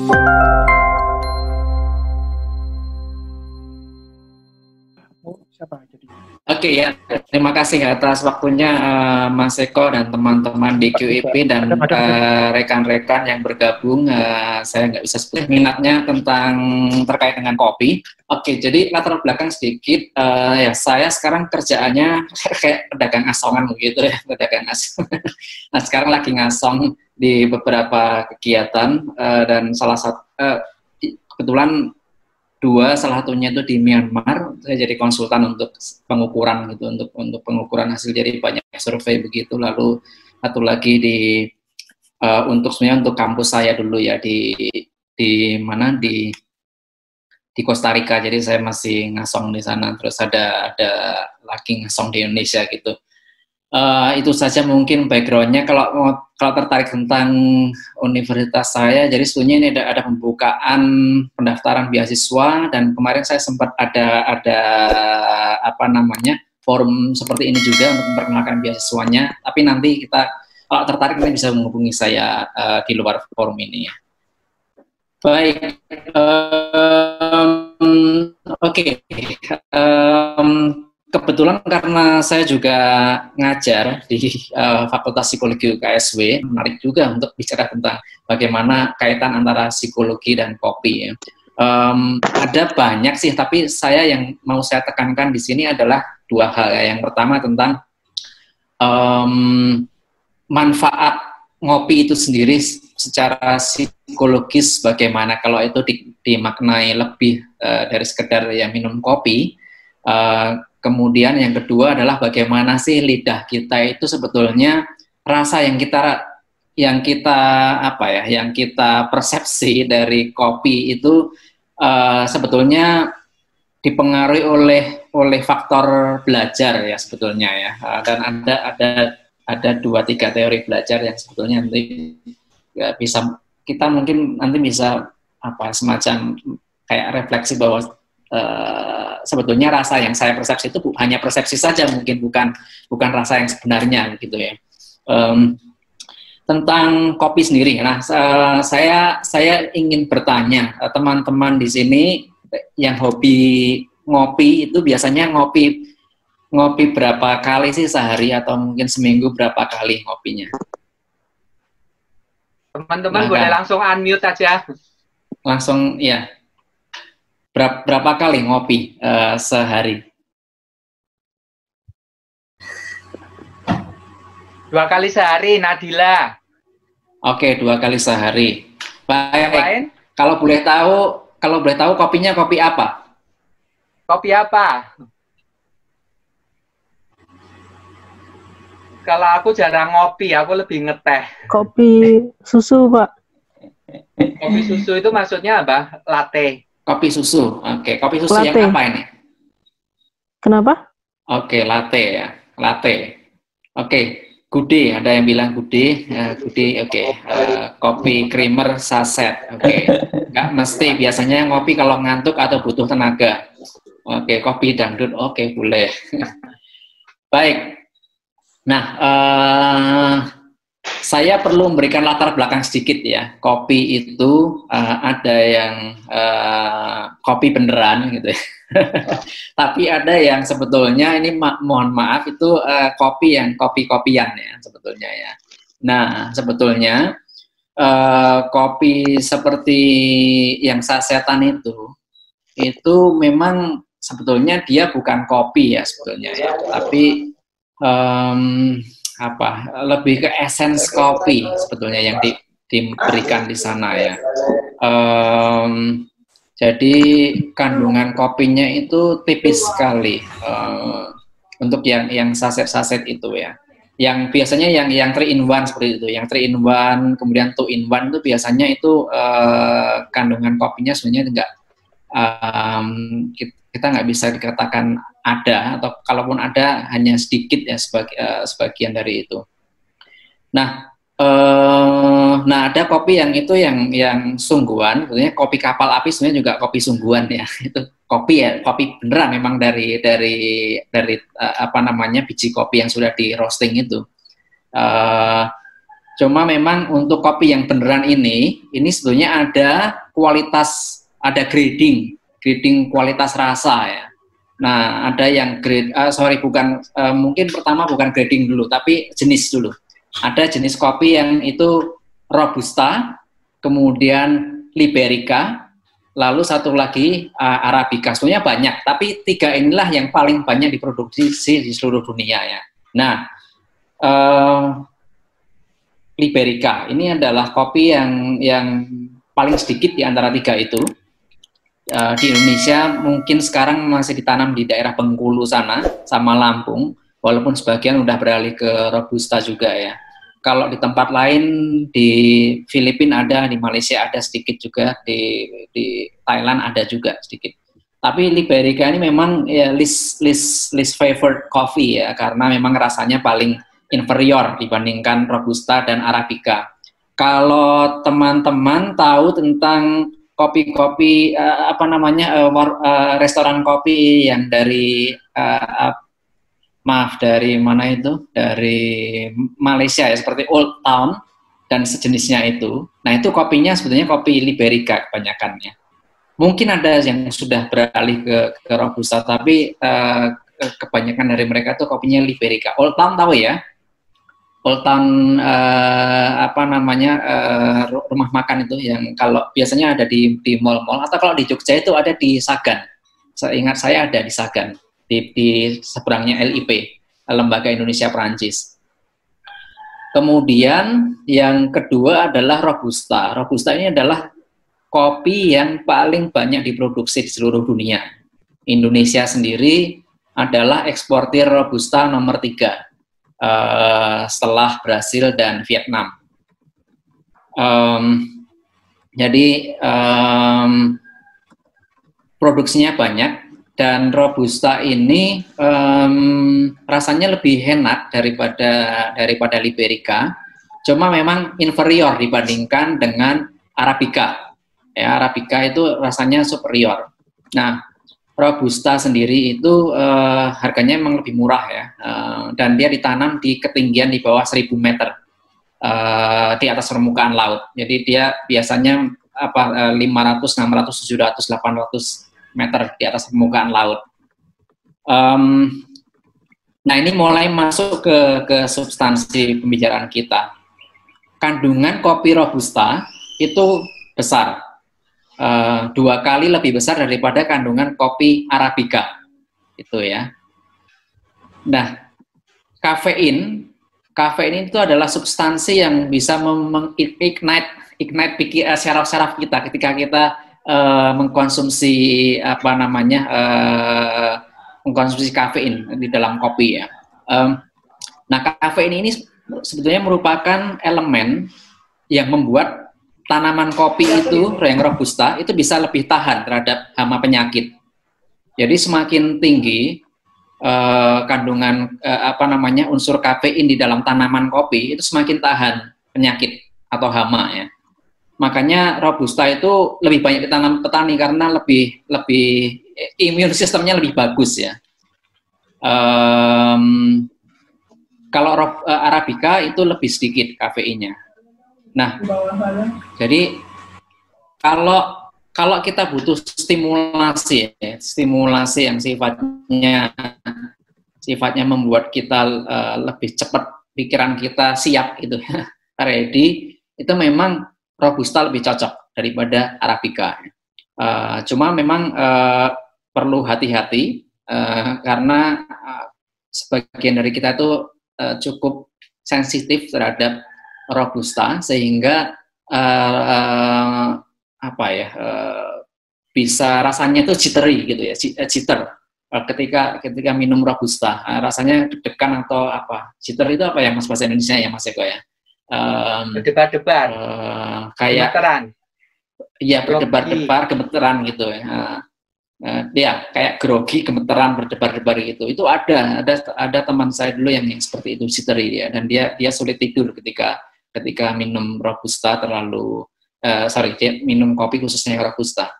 Siapa jadi? Oke ya, terima kasih atas waktunya Mas Eko dan teman-teman di QIP dan rekan-rekan yang bergabung. Saya nggak bisa sebut minatnya terkait dengan kopi. Oke, jadi latar belakang sedikit. Ya, saya sekarang kerjaannya kayak pedagang asongan begitu ya, pedagang asongan. Nah, sekarang lagi ngasong di beberapa kegiatan dan salah satu kebetulan salah satunya itu di Myanmar. Saya jadi konsultan untuk pengukuran gitu, untuk pengukuran hasil dari banyak survei begitu. Lalu satu lagi untuk kampus saya dulu ya di Costa Rica. Jadi saya masih ngasong di sana. Terus ada lagi ngasong di Indonesia gitu. Itu saja mungkin backgroundnya. Kalau tertarik tentang universitas saya, jadi sebetulnya ini ada pembukaan pendaftaran beasiswa, dan kemarin saya sempat ada forum seperti ini juga untuk memperkenalkan beasiswanya. Tapi nanti kalau tertarik nanti bisa menghubungi saya di luar forum ini ya. Baik, oke. Kebetulan karena saya juga ngajar di Fakultas Psikologi UKSW, menarik juga untuk bicara tentang bagaimana kaitan antara psikologi dan kopi. Ya. Ada banyak sih, tapi yang mau saya tekankan di sini adalah dua hal. Ya. Yang pertama tentang manfaat ngopi itu sendiri secara psikologis, bagaimana kalau itu dimaknai lebih dari sekedar ya minum kopi. Kemudian yang kedua adalah bagaimana sih lidah kita itu sebetulnya rasa yang kita persepsi dari kopi itu sebetulnya dipengaruhi oleh faktor belajar ya sebetulnya ya. Dan ada 2-3 teori belajar yang sebetulnya nanti ya kita mungkin nanti bisa semacam kayak refleksi bahwa sebetulnya rasa yang saya persepsi itu hanya persepsi saja, mungkin bukan rasa yang sebenarnya gitu ya. Tentang kopi sendiri, nah saya ingin bertanya teman-teman di sini yang hobi ngopi itu biasanya ngopi berapa kali sih sehari, atau mungkin seminggu berapa kali ngopinya? Teman-teman boleh langsung unmute aja. Langsung ya. Berapa kali ngopi sehari? 2 kali sehari, Nadila. Oke, 2 kali sehari. Baik. Kalau boleh tahu kopinya kopi apa? Kopi apa? Kalau aku jarang ngopi, aku lebih ngeteh. Kopi susu, Pak. Kopi susu itu maksudnya apa? Latte. Kopi susu, oke. Kopi susu latte. Yang apa ini? Kenapa? Oke, latte ya, latte. Oke, gude, ada yang bilang gude, oke. Kopi creamer saset, oke. Nggak mesti, biasanya ngopi kalau ngantuk atau butuh tenaga. Oke, kopi dangdut, oke, boleh. Baik. Nah, saya perlu memberikan latar belakang sedikit ya. Kopi itu ada yang kopi beneran gitu ya. Tapi ada yang sebetulnya ini mohon maaf itu kopi-kopian ya sebetulnya ya. Nah, sebetulnya kopi seperti yang sasetan itu memang sebetulnya dia bukan kopi ya sebetulnya ya, tapi lebih ke essence kopi sebetulnya yang diberikan di sana ya. Jadi kandungan kopinya itu tipis sekali untuk yang saset-saset itu ya. Yang biasanya yang 3-in-1 seperti itu, yang 3-in-1 kemudian 2-in-1 itu biasanya itu kandungan kopinya sebenarnya kita nggak bisa dikatakan ada, atau kalaupun ada hanya sedikit ya sebagian dari itu. Nah, ada kopi yang sungguhan, sebenarnya kopi kapal api sebenarnya juga kopi sungguhan ya. Itu kopi beneran memang dari biji kopi yang sudah di roasting itu. Cuma memang untuk kopi yang beneran ini sebetulnya ada kualitas, ada grading kualitas rasa ya. Nah, ada yang mungkin pertama bukan grading dulu, tapi jenis dulu. Ada jenis kopi yang itu Robusta, kemudian Liberica, lalu satu lagi Arabica. Sebenarnya banyak, tapi 3 inilah yang paling banyak diproduksi di seluruh dunia ya. Nah, Liberica ini adalah kopi yang paling sedikit di antara 3 itu. Di Indonesia mungkin sekarang masih ditanam di daerah Bengkulu sana sama Lampung, walaupun sebagian udah beralih ke Robusta juga ya. Kalau di tempat lain di Filipina ada, di Malaysia ada sedikit juga, di Thailand ada juga sedikit. Tapi Liberica ini memang ya, least favored coffee ya, karena memang rasanya paling inferior dibandingkan Robusta dan Arabica. Kalau teman-teman tahu tentang kopi-kopi restoran kopi yang dari dari mana itu? Dari Malaysia ya, seperti Old Town dan sejenisnya itu. Nah, itu kopinya sebetulnya kopi Liberica kebanyakannya. Mungkin ada yang sudah beralih ke Robusta, tapi kebanyakan dari mereka tuh kopinya Liberica. Old Town tahu ya? Old Town rumah makan itu yang kalau biasanya ada di mall-mall, atau kalau di Jogja itu ada di Sagan. Seingat saya ada di Sagan, di seberangnya LIP, Lembaga Indonesia Perancis. Kemudian yang kedua adalah Robusta. Robusta ini adalah kopi yang paling banyak diproduksi di seluruh dunia. Indonesia sendiri adalah eksportir Robusta nomor 3. Setelah Brasil dan Vietnam. Jadi produksinya banyak dan Robusta ini rasanya lebih enak daripada Liberica. Cuma memang inferior dibandingkan dengan Arabica. Ya, Arabica itu rasanya superior. Nah, Robusta sendiri itu harganya memang lebih murah ya, dan dia ditanam di ketinggian di bawah 1000 meter di atas permukaan laut. Jadi dia biasanya 500, 600, 700, 800 meter di atas permukaan laut. Nah, ini mulai masuk ke substansi pembicaraan kita. Kandungan kopi Robusta itu besar. 2 kali lebih besar daripada kandungan kopi Arabica, itu ya. Nah, kafein itu adalah substansi yang bisa ignite syaraf-syaraf kita ketika kita mengkonsumsi mengkonsumsi kafein di dalam kopi ya. Nah, kafein ini sebetulnya merupakan elemen yang membuat tanaman kopi itu, yang Robusta, itu bisa lebih tahan terhadap hama penyakit. Jadi semakin tinggi kandungan unsur kafein di dalam tanaman kopi, itu semakin tahan penyakit atau hama ya. Makanya Robusta itu lebih banyak ditanam petani karena lebih imun sistemnya lebih bagus ya. Kalau Arabica itu lebih sedikit kafeinnya. Nah, jadi kalau kita butuh stimulasi yang sifatnya membuat kita lebih cepat, pikiran kita siap gitu, ready, itu memang Robusta lebih cocok daripada Arabica. Cuma memang perlu hati-hati karena sebagian dari kita itu cukup sensitif terhadap Robusta sehingga bisa rasanya itu jittery gitu ya, jitter ketika minum Robusta, rasanya deg-degan atau apa. Jitter itu apa ya Mas, bahasa Indonesia ya Mas Eko ya? Berdebar-debar, kayak gemeteran. Iya, berdebar-debar, gemeteran gitu ya. Ya kayak grogi, gemeteran, berdebar-debar gitu. Itu ada teman saya dulu yang seperti itu, jittery ya, dan dia sulit tidur ketika minum Robusta dia minum kopi khususnya Robusta.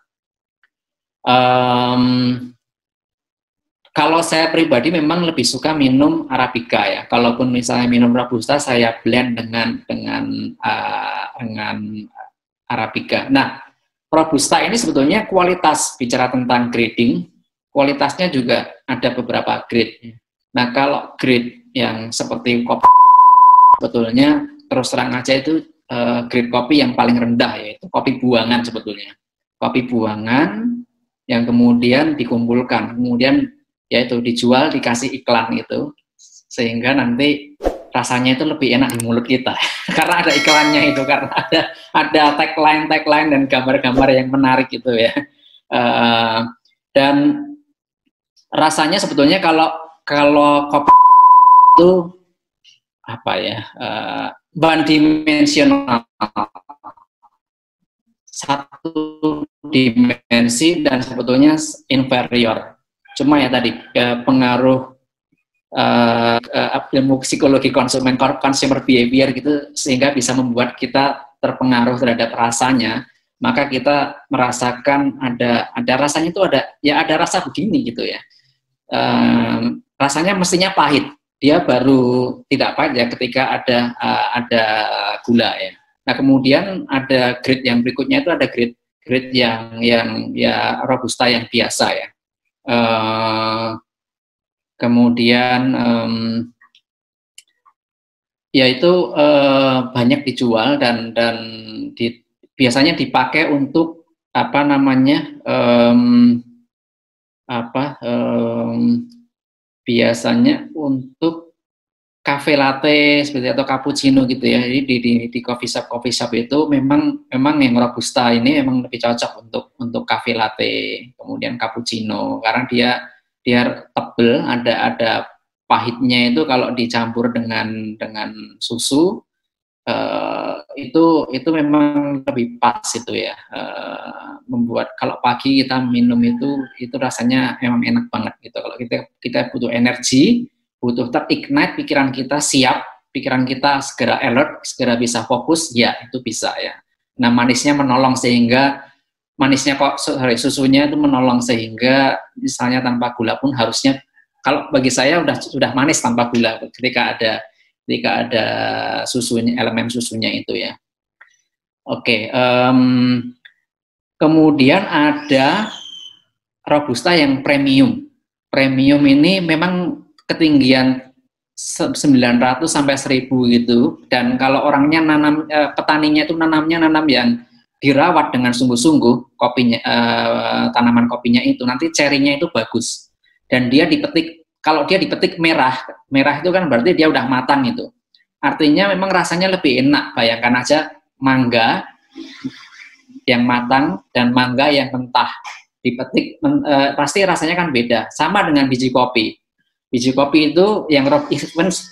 Kalau saya pribadi memang lebih suka minum Arabica ya. Kalaupun misalnya minum Robusta, saya blend dengan Arabica. Nah, Robusta ini sebetulnya kualitas, bicara tentang grading, kualitasnya juga ada beberapa grade. Nah, kalau grade yang seperti kopi, sebetulnya terus terang aja itu grade kopi yang paling rendah, yaitu kopi buangan sebetulnya. Kopi buangan yang kemudian dikumpulkan, kemudian yaitu dijual, dikasih iklan gitu, sehingga nanti rasanya itu lebih enak di mulut kita karena ada iklannya itu, karena ada tagline dan gambar-gambar yang menarik gitu ya. Dan rasanya sebetulnya kalau kopi itu apa ya, bahan dimensional, satu dimensi dan sebetulnya inferior. Cuma ya tadi pengaruh ilmu psikologi konsumen, consumer behavior gitu, sehingga bisa membuat kita terpengaruh terhadap rasanya, maka kita merasakan ada rasanya itu ada rasa begini gitu ya. Rasanya mestinya pahit, dia baru tidak pahit ya ketika ada gula ya. Nah, kemudian ada grade yang berikutnya, itu ada grade yang ya Robusta yang biasa ya. Kemudian yaitu banyak dijual dan biasanya dipakai untuk apa namanya, biasanya untuk cafe latte seperti atau cappuccino gitu ya. Jadi di coffee shop itu memang yang Robusta ini memang lebih cocok untuk cafe latte, kemudian cappuccino, karena dia tebel, ada pahitnya itu kalau dicampur dengan susu, itu memang lebih pas itu ya, membuat kalau pagi kita minum itu rasanya memang enak banget gitu. Kalau kita butuh energi, butuh terignite, pikiran kita siap, pikiran kita segera alert, segera bisa fokus, ya itu bisa ya. Nah, manisnya menolong sehingga susunya itu menolong sehingga misalnya tanpa gula pun harusnya, kalau bagi saya sudah manis tanpa gula ketika ada susunya, elemen susunya itu ya. Oke, kemudian ada Robusta yang premium. Premium ini memang ketinggian 900 sampai 1000 gitu, dan kalau orangnya petaninya itu nanam yang dirawat dengan sungguh-sungguh kopinya, tanaman kopinya itu nanti cerinya itu bagus, dan dia dipetik, kalau dia dipetik merah itu kan berarti dia udah matang itu, artinya memang rasanya lebih enak. Bayangkan aja mangga yang matang dan mangga yang mentah dipetik, pasti rasanya kan beda. Sama dengan biji kopi itu yang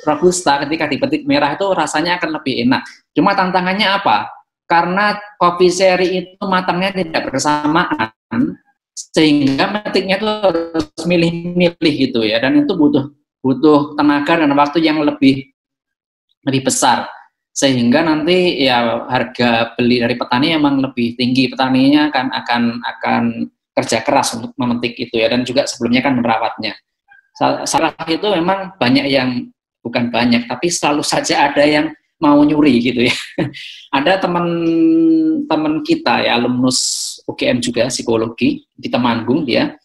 Robusta ketika dipetik merah itu rasanya akan lebih enak. Cuma tantangannya apa? Karena kopi seri itu matangnya tidak bersamaan, sehingga metiknya itu harus milih-milih gitu ya, dan itu butuh tenaga dan waktu yang lebih besar, sehingga nanti ya harga beli dari petani emang lebih tinggi. Petaninya akan kerja keras untuk memetik itu ya, dan juga sebelumnya kan merawatnya. Salah itu memang banyak yang, bukan banyak, tapi selalu saja ada yang mau nyuri gitu ya. Ada teman kita ya, alumnus UGM juga, psikologi di Temanggung, dia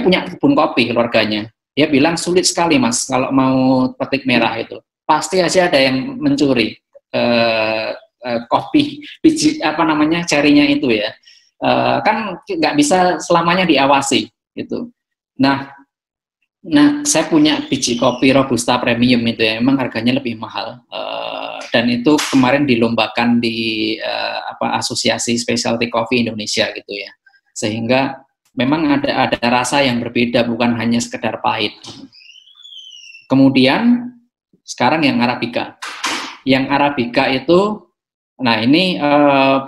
punya kebun kopi keluarganya. Dia bilang sulit sekali mas kalau mau petik merah itu, pasti aja ada yang mencuri kopi biji cerinya itu ya. Kan nggak bisa selamanya diawasi gitu. Nah, saya punya biji kopi Robusta Premium itu ya, memang harganya lebih mahal, dan itu kemarin dilombakan di Asosiasi Specialty Coffee Indonesia gitu ya, sehingga memang ada rasa yang berbeda, bukan hanya sekedar pahit. Kemudian sekarang yang Arabica itu, nah ini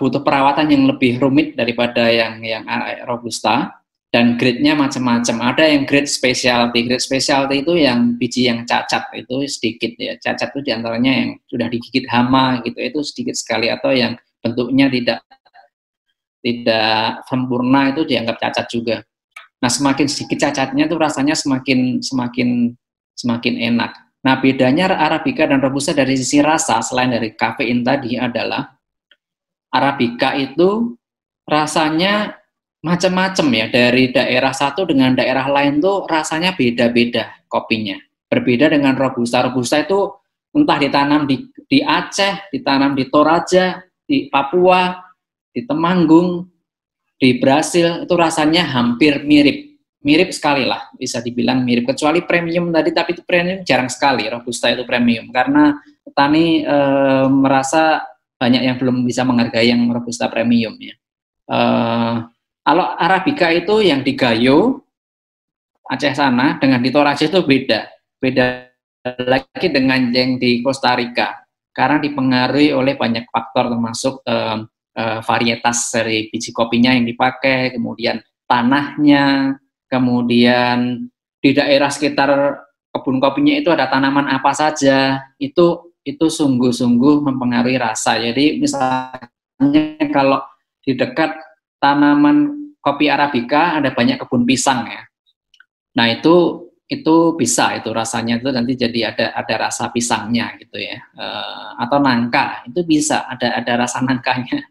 butuh perawatan yang lebih rumit daripada yang Robusta. Dan grade-nya macam-macam. Ada yang grade specialty. Grade specialty itu yang biji yang cacat itu sedikit ya. Cacat itu diantaranya yang sudah digigit hama gitu, itu sedikit sekali, atau yang bentuknya tidak sempurna itu dianggap cacat juga. Nah, semakin sedikit cacatnya itu rasanya semakin enak. Nah, bedanya Arabica dan Robusta dari sisi rasa, selain dari kafein tadi adalah Arabica itu rasanya macam-macam ya, dari daerah satu dengan daerah lain tuh rasanya beda-beda kopinya. Berbeda dengan Robusta. Robusta itu entah ditanam di Aceh, ditanam di Toraja, di Papua, di Temanggung, di Brasil, itu rasanya hampir mirip sekali lah, bisa dibilang mirip, kecuali premium tadi, tapi itu premium jarang sekali. Robusta itu premium karena petani merasa banyak yang belum bisa menghargai yang Robusta premium ya. Kalau Arabica itu yang di Gayo Aceh sana dengan di Toraja itu beda lagi dengan yang di Costa Rica, karena dipengaruhi oleh banyak faktor, termasuk varietas dari biji kopinya yang dipakai, kemudian tanahnya, kemudian di daerah sekitar kebun kopinya itu ada tanaman apa saja, itu sungguh-sungguh mempengaruhi rasa. Jadi misalnya kalau di dekat tanaman kopi Arabica ada banyak kebun pisang ya. Nah, itu bisa, itu rasanya itu nanti jadi ada rasa pisangnya gitu ya. Atau nangka, itu bisa ada rasa nangkanya.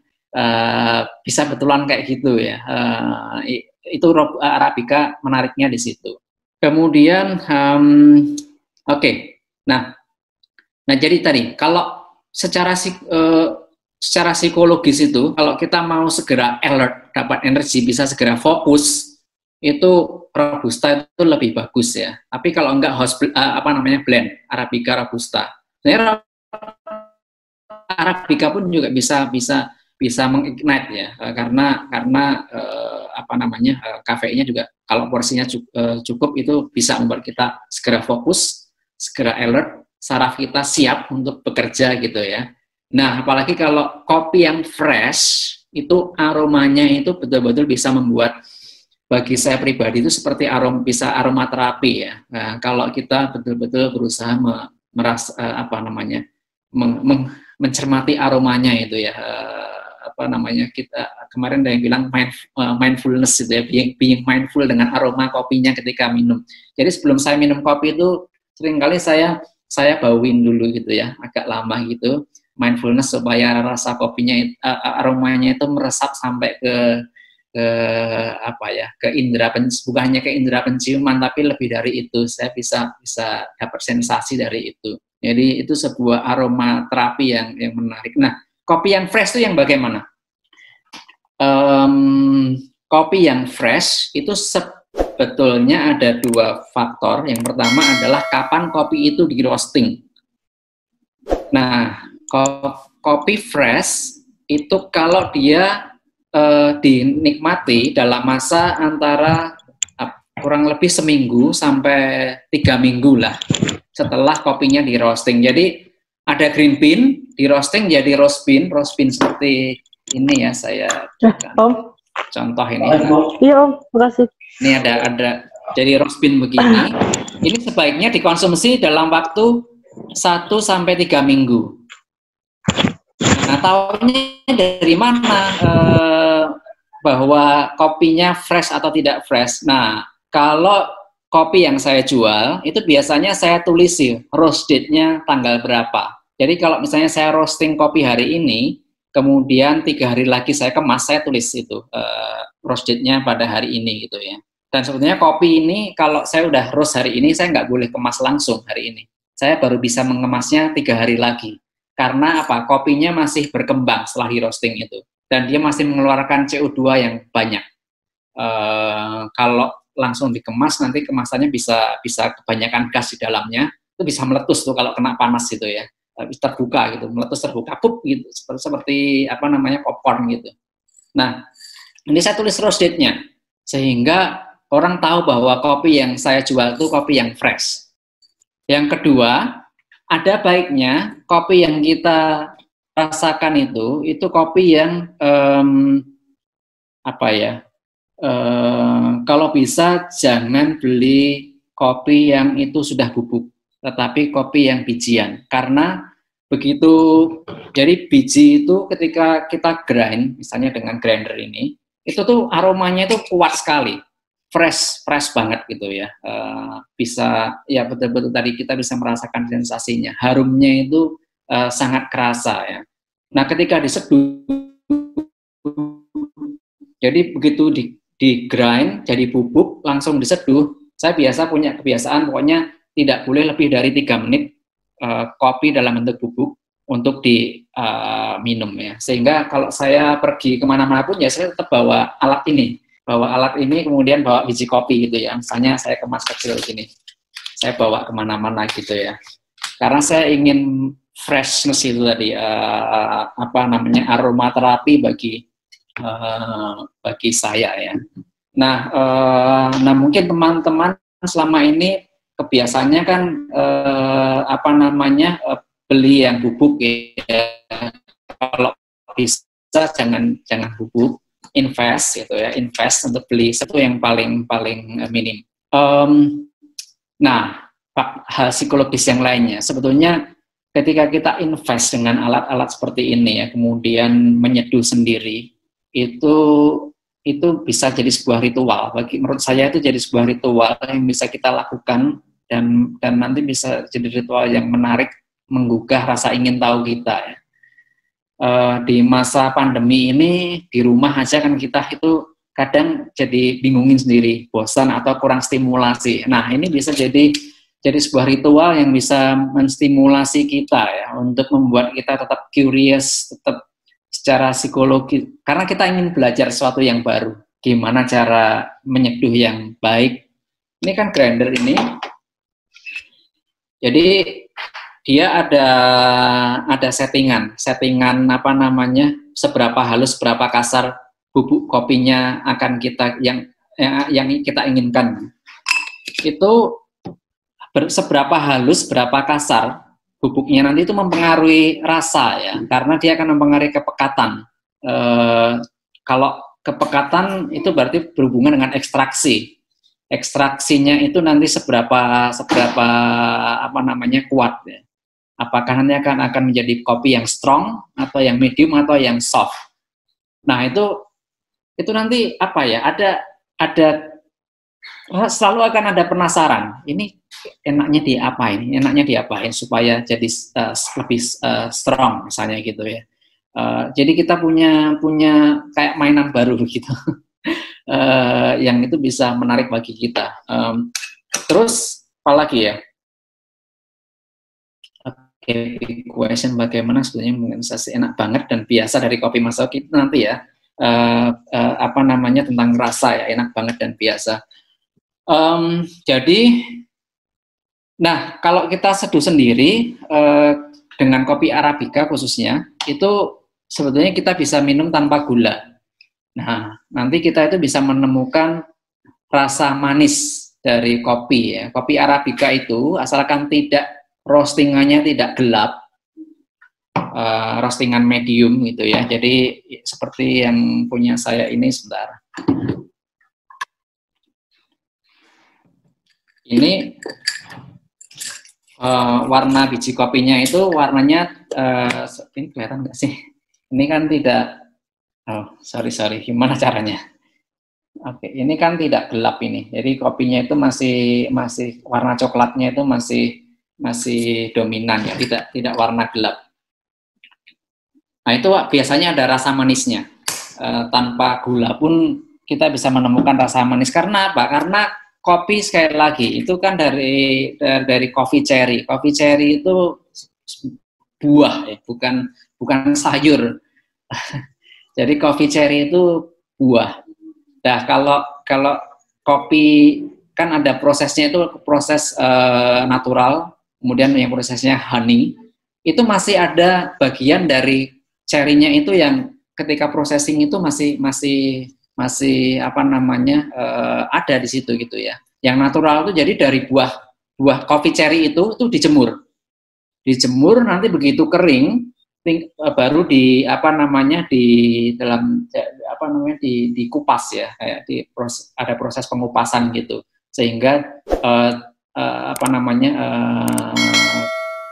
Bisa betulan kayak gitu ya. Itu Arabica menariknya di situ. Kemudian oke. Nah jadi tadi kalau secara psikologis itu, kalau kita mau segera alert, dapat energi, bisa segera fokus, itu Robusta itu lebih bagus ya. Tapi kalau enggak blend Arabica Robusta. Sebenarnya Arabica pun juga bisa mengignite ya, karena kafeinnya juga kalau porsinya cukup itu bisa membuat kita segera fokus, segera alert, saraf kita siap untuk bekerja gitu ya. Nah, apalagi kalau kopi yang fresh itu aromanya itu betul-betul bisa membuat, bagi saya pribadi itu seperti bisa aromaterapi ya. Nah, kalau kita betul-betul berusaha mencermati aromanya itu ya. Kita kemarin ada yang bilang mindfulness itu ya, being mindful dengan aroma kopinya ketika minum. Jadi sebelum saya minum kopi itu seringkali saya bauin dulu gitu ya, agak lama gitu, mindfulness supaya rasa kopinya aromanya itu meresap sampai ke indera bukannya ke indera penciuman, tapi lebih dari itu, saya bisa dapat sensasi dari itu. Jadi itu sebuah aromaterapi yang menarik. Nah, kopi yang fresh itu yang bagaimana? Kopi yang fresh itu sebetulnya ada dua faktor. Yang pertama adalah kapan kopi itu di roasting. Nah, kopi fresh itu kalau dia dinikmati dalam masa antara kurang lebih seminggu sampai 3 minggu lah setelah kopinya di roasting. Jadi ada green bean di roasting jadi roast bean seperti ini ya, saya contoh ini. Iya Om, makasih. Ini ada jadi roast bean begini. Ini sebaiknya dikonsumsi dalam waktu 1 sampai 3 minggu. Nah, tahunya dari mana bahwa kopinya fresh atau tidak fresh? Nah, kalau kopi yang saya jual, itu biasanya saya tulis sih roast date-nya tanggal berapa. Jadi kalau misalnya saya roasting kopi hari ini, kemudian 3 hari lagi saya kemas, saya tulis itu roast date-nya pada hari ini gitu ya. Dan sebetulnya kopi ini, kalau saya udah roast hari ini, saya nggak boleh kemas langsung hari ini. Saya baru bisa mengemasnya 3 hari lagi. Karena apa? Kopinya masih berkembang setelah di roasting itu, dan dia masih mengeluarkan CO2 yang banyak. Kalau langsung dikemas, nanti kemasannya bisa kebanyakan gas di dalamnya, itu bisa meletus tuh kalau kena panas gitu ya, terbuka gitu, meletus terbuka, pup gitu, seperti popcorn gitu. Nah, ini saya tulis roast date-nya, sehingga orang tahu bahwa kopi yang saya jual itu kopi yang fresh. Yang kedua, ada baiknya kopi yang kita rasakan itu kopi yang kalau bisa jangan beli kopi yang itu sudah bubuk, tetapi kopi yang bijian. Karena begitu, jadi biji itu ketika kita grind, misalnya dengan grinder ini, itu tuh aromanya itu kuat sekali. fresh banget gitu ya. Bisa ya betul-betul tadi kita bisa merasakan sensasinya. Harumnya itu sangat kerasa ya. Nah, ketika diseduh, jadi begitu di grind jadi bubuk langsung diseduh. Saya biasa punya kebiasaan pokoknya tidak boleh lebih dari 3 menit kopi dalam bentuk bubuk untuk diminum ya. Sehingga kalau saya pergi kemana-mana pun ya saya tetap bawa alat ini kemudian bawa biji kopi gitu ya. Misalnya saya kemas kecil gini, saya bawa kemana-mana gitu ya. Karena saya ingin freshness itu tadi aromaterapi bagi saya ya. Nah, mungkin teman-teman selama ini kebiasaannya kan beli yang bubuk ya. Kalau bisa jangan bubuk, invest gitu ya, invest untuk beli satu yang paling minim. Nah, hal psikologis yang lainnya sebetulnya ketika kita invest dengan alat-alat seperti ini ya, kemudian menyeduh sendiri itu bisa jadi sebuah ritual. Menurut saya itu jadi sebuah ritual yang bisa kita lakukan dan nanti bisa jadi ritual yang menarik, menggugah rasa ingin tahu kita ya. Di masa pandemi ini di rumah aja kan kita itu kadang jadi bingungin sendiri, bosan atau kurang stimulasi. Nah, ini bisa jadi sebuah ritual yang bisa menstimulasi kita ya, untuk membuat kita tetap curious, tetap secara psikologi, karena kita ingin belajar sesuatu yang baru. Gimana cara menyeduh yang baik? Ini kan grinder ini. Jadi dia ada settingan seberapa halus, seberapa kasar bubuk kopinya akan kita yang kita inginkan. Itu seberapa halus, berapa kasar bubuknya nanti itu mempengaruhi rasa ya, karena dia akan mempengaruhi kepekatan. Kalau kepekatan itu berarti berhubungan dengan ekstraksi. Ekstraksinya itu nanti seberapa kuat ya. Apakah nanti akan menjadi kopi yang strong atau yang medium atau yang soft. Nah, itu nanti ada selalu akan ada penasaran. Ini enaknya diapain supaya jadi lebih strong misalnya gitu ya. Jadi kita punya kayak mainan baru gitu. Yang itu bisa menarik bagi kita. Terus apalagi ya? Question bagaimana sebetulnya menginvestasi enak banget dan biasa dari kopi Masaoka itu nanti ya tentang rasa ya, enak banget dan biasa. Jadi nah kalau kita seduh sendiri dengan kopi Arabica khususnya itu sebetulnya kita bisa minum tanpa gula. Nah nanti kita itu bisa menemukan rasa manis dari kopi ya. Kopi Arabica itu asalkan roastingannya tidak gelap, roastingan medium gitu ya. Jadi seperti yang punya saya ini, sebentar. Ini warna biji kopinya itu warnanya ini kelihatan nggak sih? Ini kan tidak. Oh, sorry. Gimana caranya? Oke, ini kan tidak gelap ini. Jadi kopinya itu masih warna coklatnya itu masih dominan ya, tidak warna gelap. Nah itu biasanya ada rasa manisnya. Tanpa gula pun kita bisa menemukan rasa manis. Karena apa? Karena kopi sekali lagi itu kan dari coffee cherry. Coffee cherry itu buah ya, bukan sayur. Jadi coffee cherry itu buah. Nah kalau kopi kan ada prosesnya, itu proses natural. Kemudian yang prosesnya honey, itu masih ada bagian dari cherry-nya itu yang ketika processing itu masih ada di situ gitu ya. Yang natural itu jadi dari buah coffee cherry itu dijemur nanti begitu kering baru dikupas ya, kayak ada proses pengupasan gitu sehingga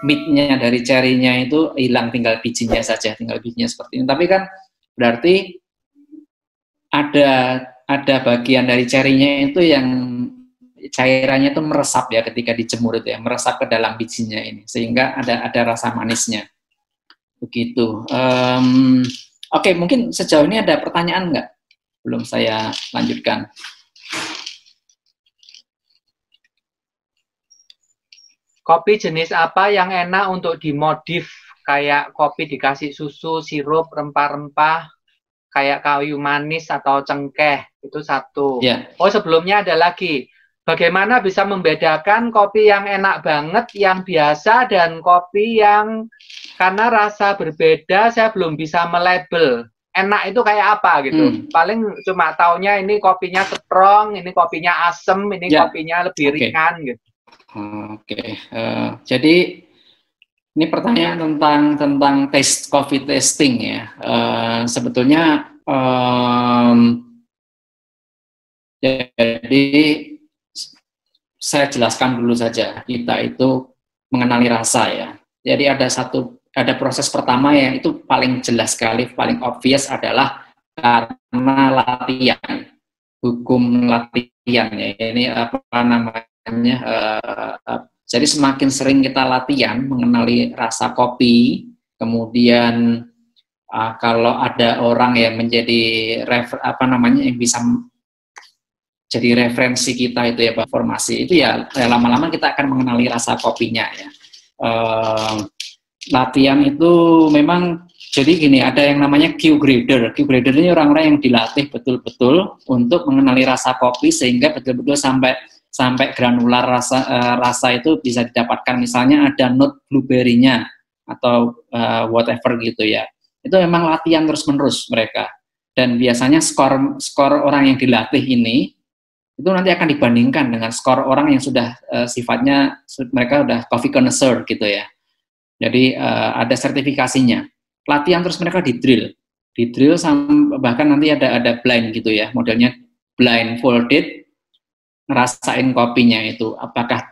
meat-nya dari cherry-nya itu hilang, tinggal bijinya seperti ini. Tapi kan berarti ada ada bagian dari cerinya itu yang cairannya itu meresap ya ketika dijemur itu ya, meresap ke dalam bijinya ini sehingga ada rasa manisnya. Begitu. Oke, mungkin sejauh ini ada pertanyaan nggak? Belum saya lanjutkan. Kopi jenis apa yang enak untuk dimodif? Kayak kopi dikasih susu, sirup, rempah-rempah, kayak kayu manis atau cengkeh. Itu satu. Yeah. Oh, sebelumnya ada lagi. Bagaimana bisa membedakan kopi yang enak banget, yang biasa, dan kopi yang karena rasa berbeda, saya belum bisa melabel. Enak itu kayak apa gitu. Paling cuma taunya ini kopinya strong, ini kopinya asem, ini kopinya lebih ringan gitu. Jadi ini pertanyaan tentang coffee tasting ya. Sebetulnya jadi saya jelaskan dulu saja. Kita itu mengenali rasa ya. Jadi ada proses pertama yang itu paling jelas sekali, paling obvious adalah karena latihan, hukum latihan ya. Ini apa namanya? Jadi semakin sering kita latihan mengenali rasa kopi, kemudian kalau ada orang yang menjadi yang bisa jadi referensi kita itu ya Pak, formasi itu ya lama-lama kita akan mengenali rasa kopinya ya. Latihan itu memang jadi gini, ada yang namanya Q grader. Q grader ini orang-orang yang dilatih betul-betul untuk mengenali rasa kopi sehingga betul-betul sampai granular rasa itu bisa didapatkan. Misalnya ada note blueberry-nya atau whatever gitu ya. Itu memang latihan terus-menerus mereka. Dan biasanya skor orang yang dilatih ini itu nanti akan dibandingkan dengan skor orang yang sudah sifatnya mereka udah coffee connoisseur gitu ya. Jadi ada sertifikasinya. Latihan terus mereka di drill bahkan nanti ada blind gitu ya, modelnya blindfolded, ngerasain kopinya itu apakah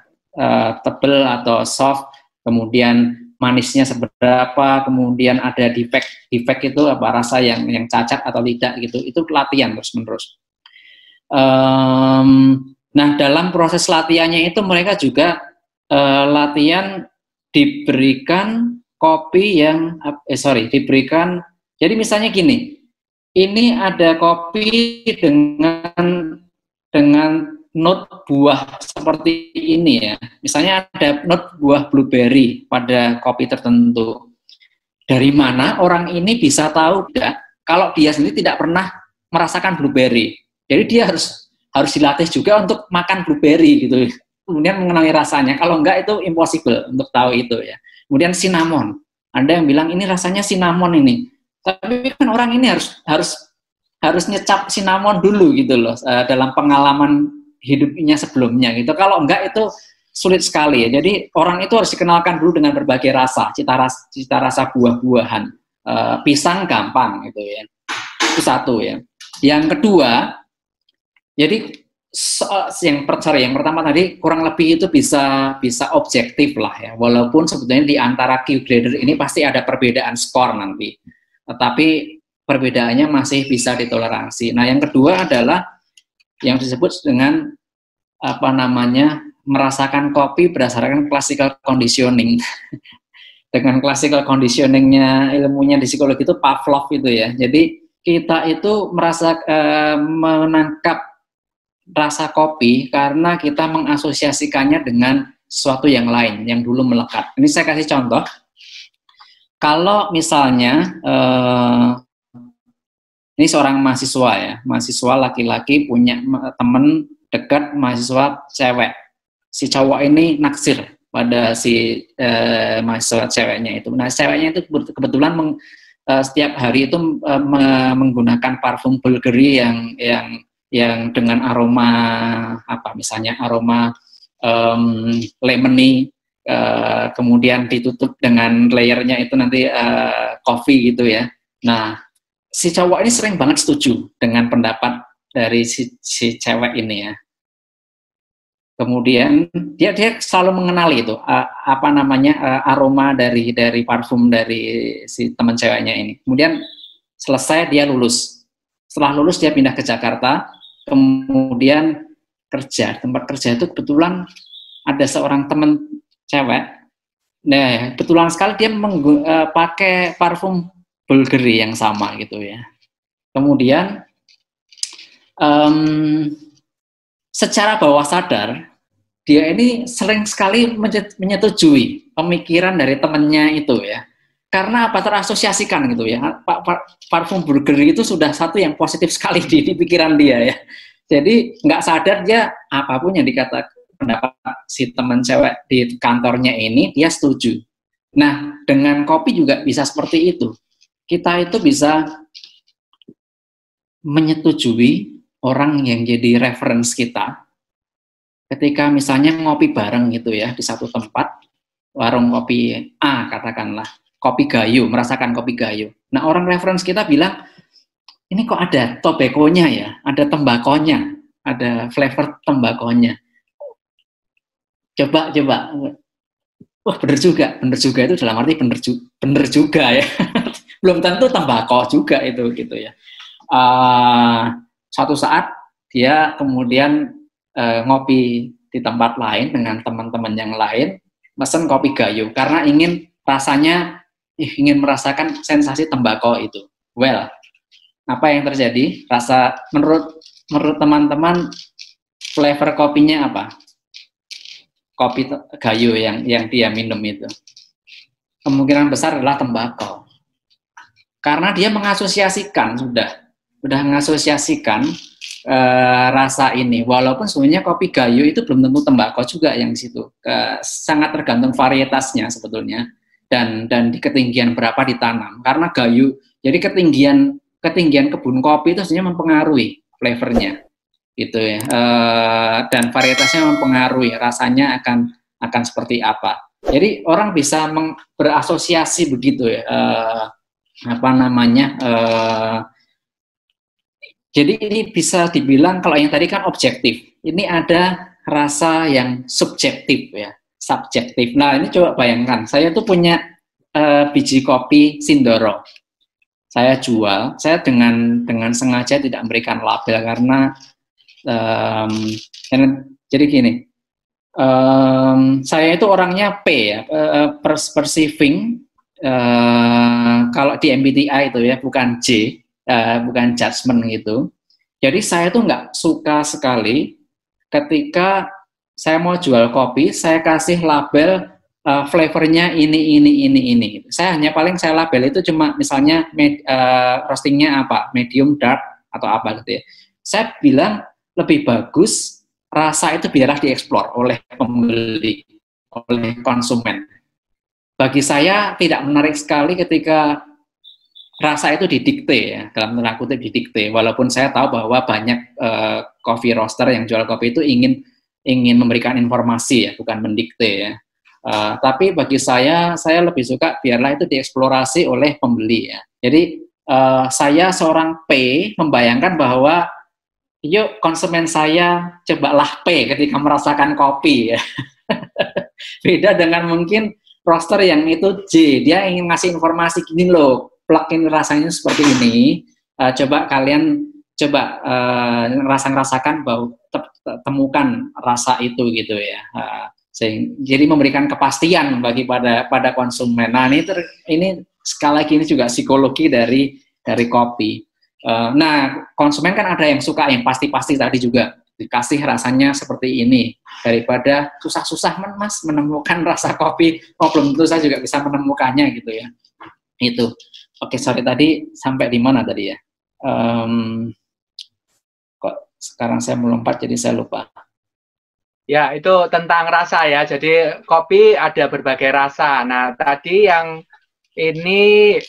tebal atau soft, kemudian manisnya seberapa, kemudian ada defect itu apa rasa yang cacat atau tidak gitu. Itu latihan terus menerus. Nah, dalam proses latihannya itu mereka juga latihan diberikan kopi yang diberikan. Jadi misalnya gini, ini ada kopi dengan note buah seperti ini ya. Misalnya ada note buah blueberry pada kopi tertentu. Dari mana orang ini bisa tahu tidak kalau dia sendiri tidak pernah merasakan blueberry? Jadi dia harus dilatih juga untuk makan blueberry gitu. Kemudian mengenali rasanya. Kalau enggak itu impossible untuk tahu itu ya. Kemudian cinnamon. Ada yang bilang ini rasanya cinnamon ini. Tapi kan orang ini harus nyecap cinnamon dulu gitu loh dalam pengalaman hidupnya sebelumnya gitu. Kalau enggak itu sulit sekali ya. Jadi orang itu harus dikenalkan dulu dengan berbagai rasa, cita rasa buah-buahan. Pisang gampang gitu ya. Itu satu ya. Yang kedua, jadi yang pertama tadi kurang lebih itu bisa objektif lah ya. Walaupun sebetulnya di antara Q grader ini pasti ada perbedaan skor nanti. Tetapi perbedaannya masih bisa ditoleransi. Nah, yang kedua adalah yang disebut dengan merasakan kopi berdasarkan classical conditioning. Dengan classical conditioningnya ilmunya di psikologi itu Pavlov itu ya. Jadi kita itu menangkap rasa kopi karena kita mengasosiasikannya dengan sesuatu yang lain yang dulu melekat. Ini saya kasih contoh. Kalau misalnya ini seorang mahasiswa ya, mahasiswa laki-laki punya teman dekat mahasiswa cewek. Si cowok ini naksir pada si mahasiswa ceweknya itu. Nah, ceweknya itu kebetulan setiap hari itu menggunakan parfum Bulgari yang dengan aroma misalnya aroma lemony, kemudian ditutup dengan layernya itu nanti coffee gitu ya. Nah, si cowok ini sering banget setuju dengan pendapat dari si cewek ini ya. Kemudian dia selalu mengenali itu aroma dari parfum dari si teman ceweknya ini. Kemudian selesai dia lulus. Setelah lulus dia pindah ke Jakarta. kemudian kerja. Tempat kerja itu kebetulan ada seorang teman cewek. Nah, kebetulan sekali dia pakai parfum Bulgari yang sama gitu ya. Kemudian secara bawah sadar dia ini sering sekali menyetujui pemikiran dari temannya itu ya. Karena apa, terasosiasikan gitu ya. Parfum Bulgari itu sudah satu yang positif sekali di pikiran dia ya. Jadi nggak sadar dia apapun yang dikatakan pendapat si teman cewek di kantornya ini dia setuju. Nah, dengan kopi juga bisa seperti itu. Kita itu bisa menyetujui orang yang jadi reference kita ketika misalnya ngopi bareng gitu ya di satu tempat, warung kopi A katakanlah, kopi Gayo, merasakan kopi Gayo. Nah, orang reference kita bilang, ini kok ada tobakonya ya, ada tembakonya, ada flavor tembakonya. Coba. Wah, bener juga itu dalam arti bener juga ya. Belum tentu tembakau juga itu gitu ya. Suatu saat dia kemudian ngopi di tempat lain dengan teman-teman yang lain, mesen kopi Gayo karena ingin merasakan sensasi tembakau itu. Well, apa yang terjadi? Menurut teman-teman flavor kopinya apa? Kopi Gayo yang dia minum itu kemungkinan besar adalah tembakau, karena dia mengasosiasikan sudah mengasosiasikan rasa ini, walaupun sebenarnya kopi Gayo itu belum tentu tembakau juga yang di situ, sangat tergantung varietasnya sebetulnya dan di ketinggian berapa ditanam, karena Gayo jadi ketinggian kebun kopi itu sebenarnya mempengaruhi flavornya gitu ya, dan varietasnya mempengaruhi rasanya akan seperti apa. Jadi orang bisa berasosiasi begitu ya, jadi ini bisa dibilang kalau yang tadi kan objektif, ini ada rasa yang subjektif ya, subjektif. Nah, ini coba bayangkan, saya tuh punya biji kopi Sindoro, saya jual, saya dengan sengaja tidak memberikan label karena jadi gini, saya itu orangnya P ya, perceiving, kalau di MBTI itu ya, bukan J, bukan judgment gitu. Jadi saya tuh nggak suka sekali ketika saya mau jual kopi, saya kasih label flavornya ini. Saya label itu cuma misalnya roastingnya apa, medium, dark atau apa gitu ya. Saya bilang lebih bagus rasa itu biarlah dieksplor oleh pembeli, oleh konsumen. Bagi saya tidak menarik sekali ketika rasa itu didikte ya, dalam tanda kutip didikte, walaupun saya tahu bahwa banyak coffee roaster yang jual kopi itu ingin memberikan informasi ya, bukan mendikte ya. Tapi bagi saya lebih suka biarlah itu dieksplorasi oleh pembeli ya. Jadi saya seorang P membayangkan bahwa yuk konsumen saya cobalah P ketika merasakan kopi ya. Beda dengan mungkin roaster yang itu J, dia ingin ngasih informasi gini loh, plug-in rasanya seperti ini, coba kalian rasakan bahwa temukan rasa itu gitu ya. Jadi memberikan kepastian pada konsumen. Nah, ini sekali lagi ini juga psikologi dari kopi. Nah, konsumen kan ada yang suka yang pasti-pasti tadi juga, dikasih rasanya seperti ini daripada susah-susah mas menemukan rasa kopi. Belum tentu saya juga bisa menemukannya gitu ya. Itu. Oke, sorry tadi sampai di mana tadi ya? Kok sekarang saya melompat jadi saya lupa. Ya, itu tentang rasa ya. Jadi kopi ada berbagai rasa. Nah, tadi yang ini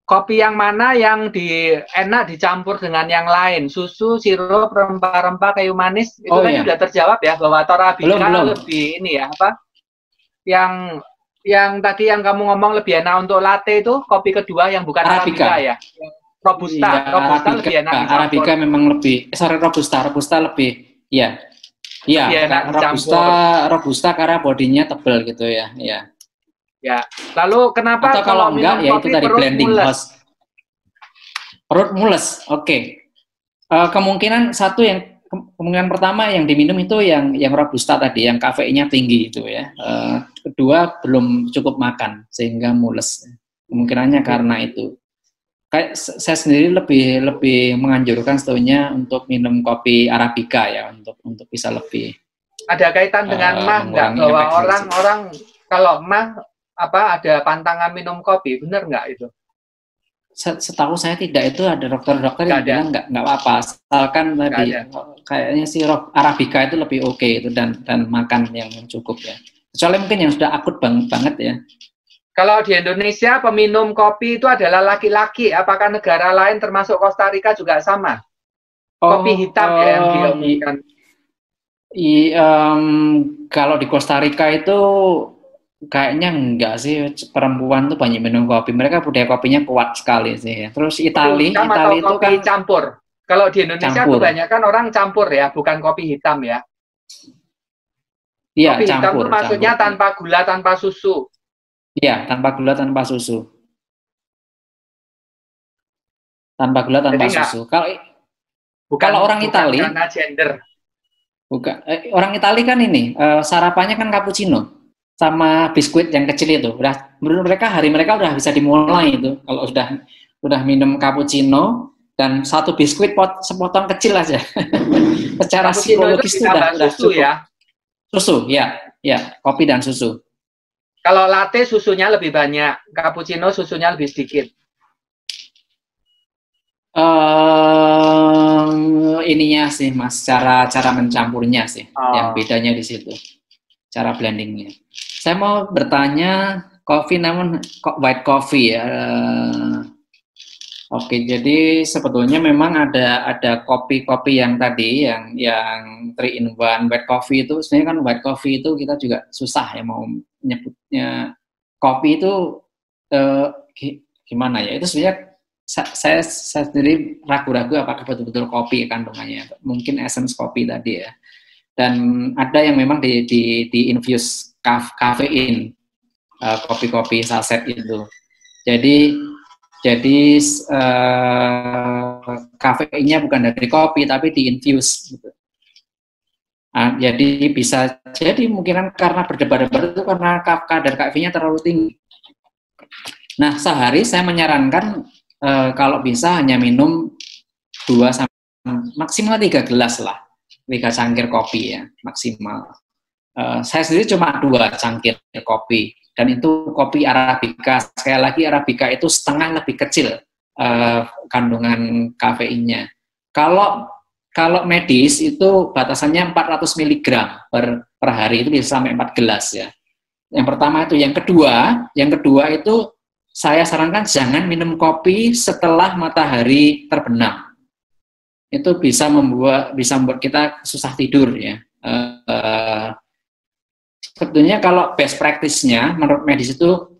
kopi yang mana yang enak dicampur dengan yang lain? Susu, sirup, rempah-rempah, kayu manis, itu kan sudah terjawab ya, bahwa Torabika lebih ini ya, apa? Yang tadi yang kamu ngomong lebih enak untuk latte itu, kopi kedua yang bukan Arabica ya? Robusta, iya, Robusta lebih enak dicampur. Arabica memang lebih, Robusta lebih, ya. Iya, Robusta karena bodinya tebal gitu ya, iya. Ya, lalu kenapa atau kalau enggak ya itu tadi blending mules? Perut mules, oke. Kemungkinan satu kemungkinan pertama yang diminum itu yang robusta tadi, yang kafeinnya tinggi itu ya. Kedua belum cukup makan sehingga mules. Kemungkinannya karena itu. Kayak saya sendiri lebih menganjurkan sebetulnya untuk minum kopi Arabica ya untuk bisa lebih. Ada kaitan dengan mah nggak, bahwa orang-orang kalau mah ada pantangan minum kopi, benar nggak itu? Setahu saya tidak, itu ada dokter-dokter yang bilang nggak apa-apa, asalkan tadi kayaknya si Arabica itu lebih oke itu dan makan yang cukup ya. Kecuali mungkin yang sudah akut banget ya. Kalau di Indonesia peminum kopi itu adalah laki-laki, apakah negara lain termasuk Costa Rica juga sama? Kopi hitam ya yang diomongkan. Kalau di Costa Rica itu kayaknya enggak sih, perempuan tuh banyak minum kopi. Mereka budaya kopinya kuat sekali sih. Terus Itali itu kopi kan campur. Kalau di Indonesia campur. Kebanyakan orang campur ya, bukan kopi hitam ya. Iya, kopi hitam itu maksudnya tanpa gula, tanpa susu. Iya, tanpa gula, tanpa susu. Tanpa gula, tanpa susu. Kalau orang Itali, karena gender. Orang Itali kan ini sarapannya kan cappuccino sama biskuit yang kecil itu. Menurut mereka hari mereka udah bisa dimulai itu kalau udah minum cappuccino dan satu biskuit sepotong kecil aja. Secara psikologis itu udah susu ya. Susu, ya, kopi dan susu. Kalau latte susunya lebih banyak, cappuccino susunya lebih sedikit. Ininya sih Mas, cara mencampurnya sih, yang bedanya di situ, cara blendingnya. Saya mau bertanya, kopi namun white coffee ya. Oke, jadi sebetulnya memang ada kopi-kopi yang tadi, yang 3-in-1 white coffee itu, sebenarnya kan white coffee itu kita juga susah ya mau nyebutnya. Kopi itu gimana ya? Itu sebenarnya saya sendiri ragu-ragu apakah betul-betul kopi kandungannya. Mungkin essence kopi tadi ya. Dan ada yang memang di infuse kafein, kopi-kopi saset itu. Jadi kafeinnya bukan dari kopi tapi di-infuse gitu. Jadi bisa jadi mungkin karena berdebar-debar itu karena kadar kafeinnya terlalu tinggi. Nah, sehari saya menyarankan kalau bisa hanya minum 2 maksimal 3 gelas lah, 3 cangkir kopi ya maksimal. Saya sendiri cuma 2 cangkir kopi. Dan itu kopi Arabica. Sekali lagi Arabica itu setengah lebih kecil kandungan kafeinnya. Kalau medis itu batasannya 400 mg per hari, itu bisa sampai 4 gelas ya. Yang pertama itu. Yang kedua itu saya sarankan jangan minum kopi setelah matahari terbenam. Itu bisa membuat kita susah tidur ya. Sebetulnya kalau best practice-nya menurut medis itu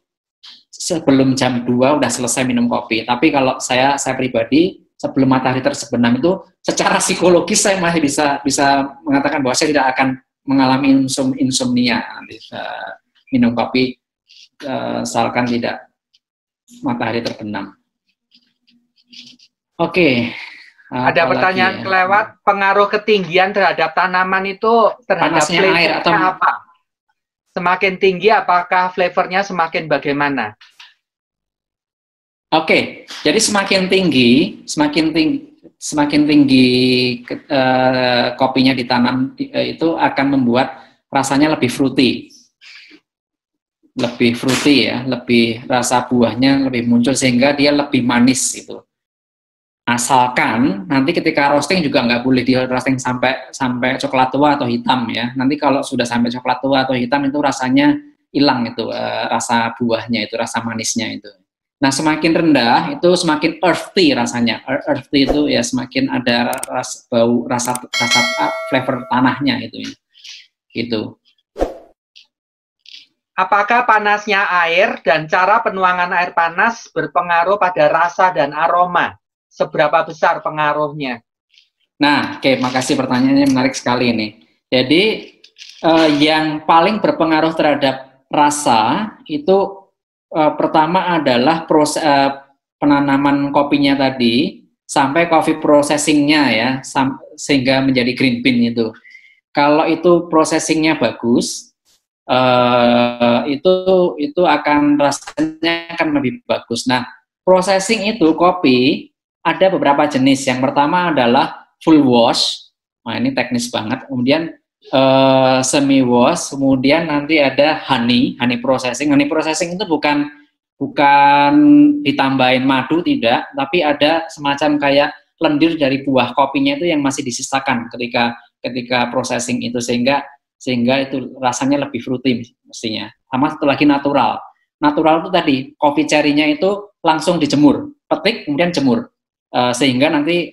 sebelum jam 2 udah selesai minum kopi. Tapi kalau saya pribadi sebelum matahari terbenam itu secara psikologis saya masih bisa mengatakan bahwa saya tidak akan mengalami insomnia minum kopi asalkan tidak matahari terbenam. Oke. Ada pertanyaan kelewat, pengaruh ketinggian terhadap tanaman itu terhadap panasnya air atau apa? Semakin tinggi apakah flavornya semakin bagaimana? Oke, jadi semakin tinggi kopinya ditanam itu akan membuat rasanya lebih fruity ya, lebih rasa buahnya lebih muncul sehingga dia lebih manis itu. Asalkan nanti ketika roasting juga nggak boleh di roasting sampai coklat tua atau hitam ya. Nanti kalau sudah sampai coklat tua atau hitam itu rasanya hilang itu rasa buahnya itu, rasa manisnya itu. Nah, semakin rendah itu semakin earthy rasanya. Earthy itu ya semakin ada rasa flavor tanahnya itu ya. Gitu. Apakah panasnya air dan cara penuangan air panas berpengaruh pada rasa dan aroma? Seberapa besar pengaruhnya? Nah, oke, makasih pertanyaannya menarik sekali ini. Jadi yang paling berpengaruh terhadap rasa itu pertama adalah proses penanaman kopinya tadi sampai coffee processingnya ya, sehingga menjadi green bean itu. Kalau itu processingnya bagus, itu akan rasanya akan lebih bagus. Nah, processing itu kopi ada beberapa jenis. Yang pertama adalah full wash. Nah, ini teknis banget. Kemudian semi wash, kemudian nanti ada honey processing. Honey processing itu bukan ditambahin madu, tidak, tapi ada semacam kayak lendir dari buah kopinya itu yang masih disisakan ketika processing itu, sehingga itu rasanya lebih fruity mestinya. Sama satu lagi natural itu tadi kopi cherry-nya itu langsung dijemur, petik kemudian jemur, sehingga nanti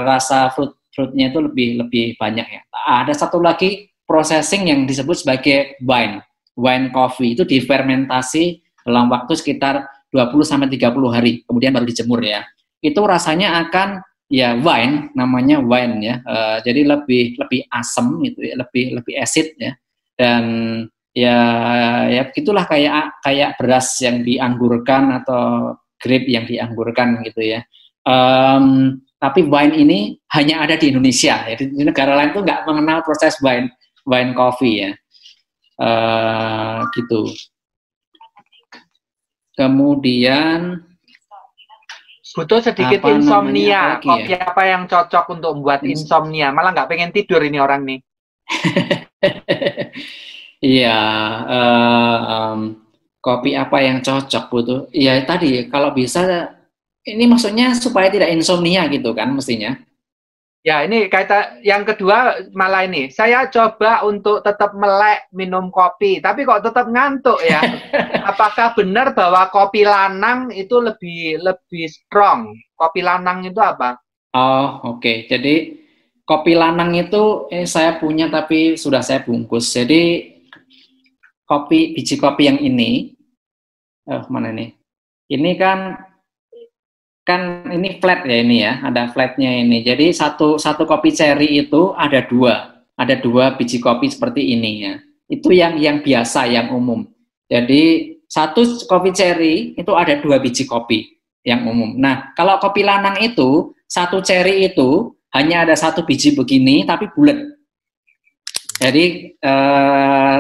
rasa fruitnya itu lebih banyak ya. Ada satu lagi processing yang disebut sebagai wine coffee, itu difermentasi dalam waktu sekitar 20-30 hari, kemudian baru dijemur ya. Itu rasanya akan ya namanya wine ya, jadi lebih asam gitu ya, lebih acid ya, dan ya begitulah kayak beras yang dianggurkan atau grape yang dianggurkan gitu ya. Tapi wine ini hanya ada di Indonesia ya, di negara lain tuh nggak mengenal proses wine coffee ya, gitu. Kemudian butuh sedikit insomnia. Kopi apa yang cocok untuk membuat insomnia? Malah nggak pengen tidur ini orang nih. Iya, kopi apa yang cocok butuh? Iya tadi kalau bisa, ini maksudnya supaya tidak insomnia gitu kan mestinya. Ya, ini kaitan yang kedua malah ini. Saya coba untuk tetap melek minum kopi, tapi kok tetap ngantuk ya. Apakah benar bahwa kopi lanang itu lebih strong? Kopi lanang itu apa? Oh, oke. Jadi kopi lanang itu saya punya tapi sudah saya bungkus. Jadi biji kopi yang ini, mana nih? Ini kan ini flat ya, ini ya, ada flatnya ini. Jadi satu kopi cherry itu ada dua biji kopi seperti ini ya. Itu yang biasa, yang umum. Jadi satu kopi cherry itu ada 2 biji kopi yang umum. Nah, kalau kopi lanang itu satu cherry itu hanya ada 1 biji begini tapi bulat. Jadi